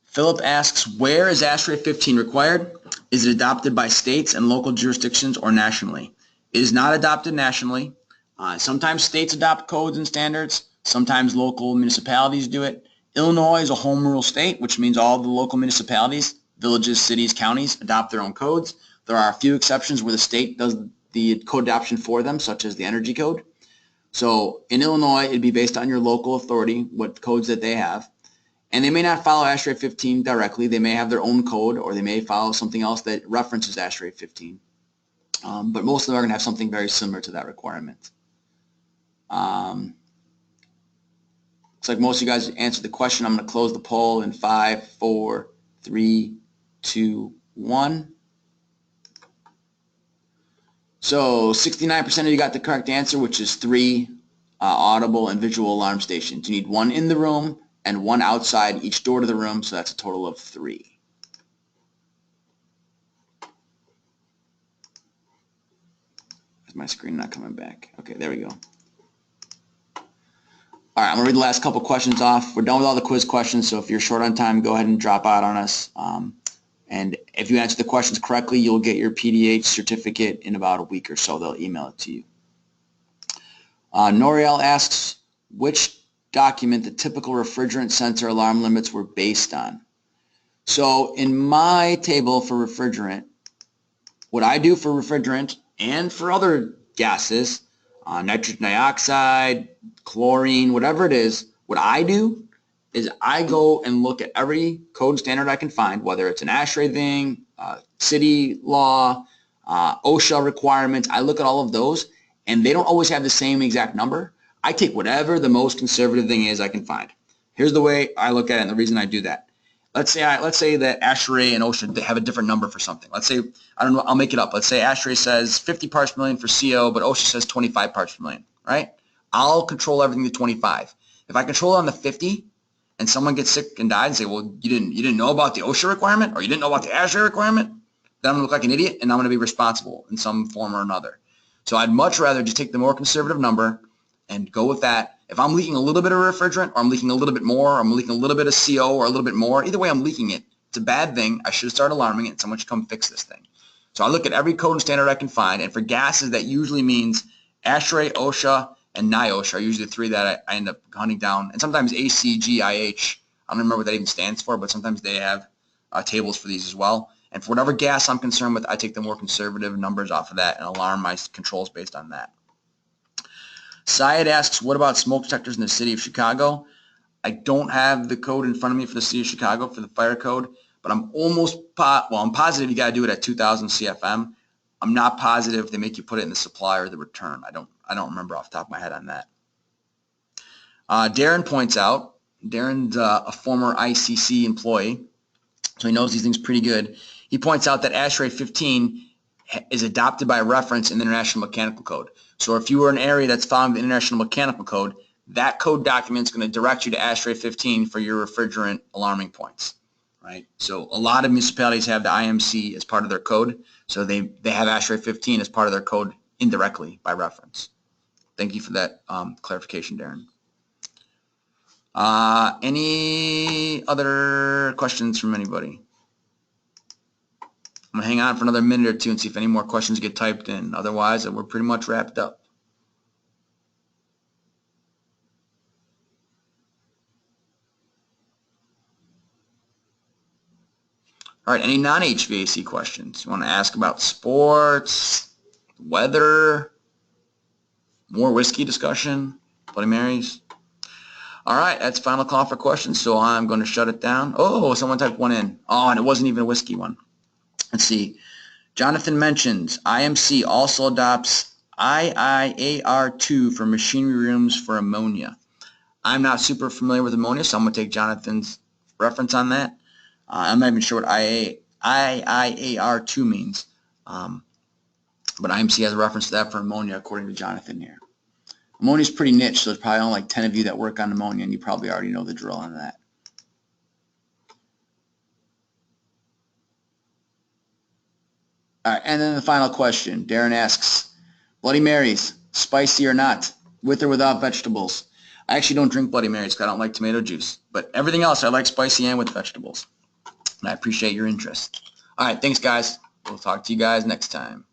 Speaker 1: Philip asks, where is ASHRAE 15 required? Is it adopted by states and local jurisdictions or nationally? It is not adopted nationally. Sometimes states adopt codes and standards. Sometimes local municipalities do it. Illinois is a home rule state, which means all the local municipalities, villages, cities, counties adopt their own codes. There are a few exceptions where the state does the code adoption for them, such as the energy code. So in Illinois, it'd be based on your local authority, what codes that they have. And they may not follow ASHRAE 15 directly. They may have their own code, or they may follow something else that references ASHRAE 15. But most of them are going to have something very similar to that requirement. Looks like most of you guys answered the question. I'm going to close the poll in 5, 4, 3, 2, 1. So 69% of you got the correct answer, which is 3 audible and visual alarm stations. You need 1 in the room and 1 outside each door to the room, so that's a total of 3. Is my screen not coming back? Okay, there we go. All right, I'm going to read the last couple questions off. We're done with all the quiz questions, so if you're short on time, go ahead and drop out on us. And if you answer the questions correctly, you'll get your PDH certificate in about a week or so. They'll email it to you. Noriel asks, which document the typical refrigerant sensor alarm limits were based on? So in my table for refrigerant, what I do for refrigerant and for other gases, nitrogen dioxide, chlorine, whatever it is, what I do is I go and look at every code standard I can find, whether it's an ASHRAE thing, city law, OSHA requirements. I look at all of those, and they don't always have the same exact number. I take whatever the most conservative thing is I can find. Here's the way I look at it and the reason I do that. Let's say that ASHRAE and OSHA have a different number for something. Let's say, I don't know, I'll make it up. Let's say ASHRAE says 50 parts per million for CO, but OSHA says 25 parts per million, right? I'll control everything to 25. If I control it on the 50 and someone gets sick and died and say, well, you didn't know about the OSHA requirement or you didn't know about the ASHRAE requirement, then I'm going to look like an idiot and I'm going to be responsible in some form or another. So I'd much rather just take the more conservative number and go with that. If I'm leaking a little bit of refrigerant, or I'm leaking a little bit more, or I'm leaking a little bit of CO, or a little bit more, either way I'm leaking it, it's a bad thing. I should start alarming it, and someone should come fix this thing. So I look at every code and standard I can find, and for gases, that usually means ASHRAE, OSHA, and NIOSH are usually the 3 that I end up hunting down, and sometimes ACGIH. I don't remember what that even stands for, but sometimes they have tables for these as well. And for whatever gas I'm concerned with, I take the more conservative numbers off of that and alarm my controls based on that. Syed asks, what about smoke detectors in the city of Chicago? I don't have the code in front of me for the city of Chicago for the fire code, but I'm I'm positive you got to do it at 2,000 CFM. I'm not positive they make you put it in the supply or the return. I don't remember off the top of my head on that. Darren points out, Darren's a former IECC employee, so he knows these things pretty good. He points out that ASHRAE 15 is adopted by reference in the International Mechanical Code. So if you were an area that's following the International Mechanical Code, that code document is going to direct you to ASHRAE 15 for your refrigerant alarming points, right? So a lot of municipalities have the IMC as part of their code, so they have ASHRAE 15 as part of their code indirectly by reference. Thank you for that clarification, Darren. Any other questions from anybody? I'm going to hang on for another minute or two and see if any more questions get typed in. Otherwise, we're pretty much wrapped up. All right, any non-HVAC questions? You want to ask about sports, weather, more whiskey discussion, Bloody Marys? All right, that's final call for questions, so I'm going to shut it down. Oh, someone typed one in. Oh, and it wasn't even a whiskey one. Let's see. Jonathan mentions IMC also adopts IIAR2 for machinery rooms for ammonia. I'm not super familiar with ammonia, so I'm going to take Jonathan's reference on that. I'm not even sure what IIAR2 means, but IMC has a reference to that for ammonia according to Jonathan here. Ammonia is pretty niche, so there's probably only like 10 of you that work on ammonia, and you probably already know the drill on that. All right, and then the final question. Darren asks, Bloody Marys, spicy or not, with or without vegetables? I actually don't drink Bloody Marys because I don't like tomato juice, but everything else I like spicy and with vegetables. And I appreciate your interest. All right, thanks, guys. We'll talk to you guys next time.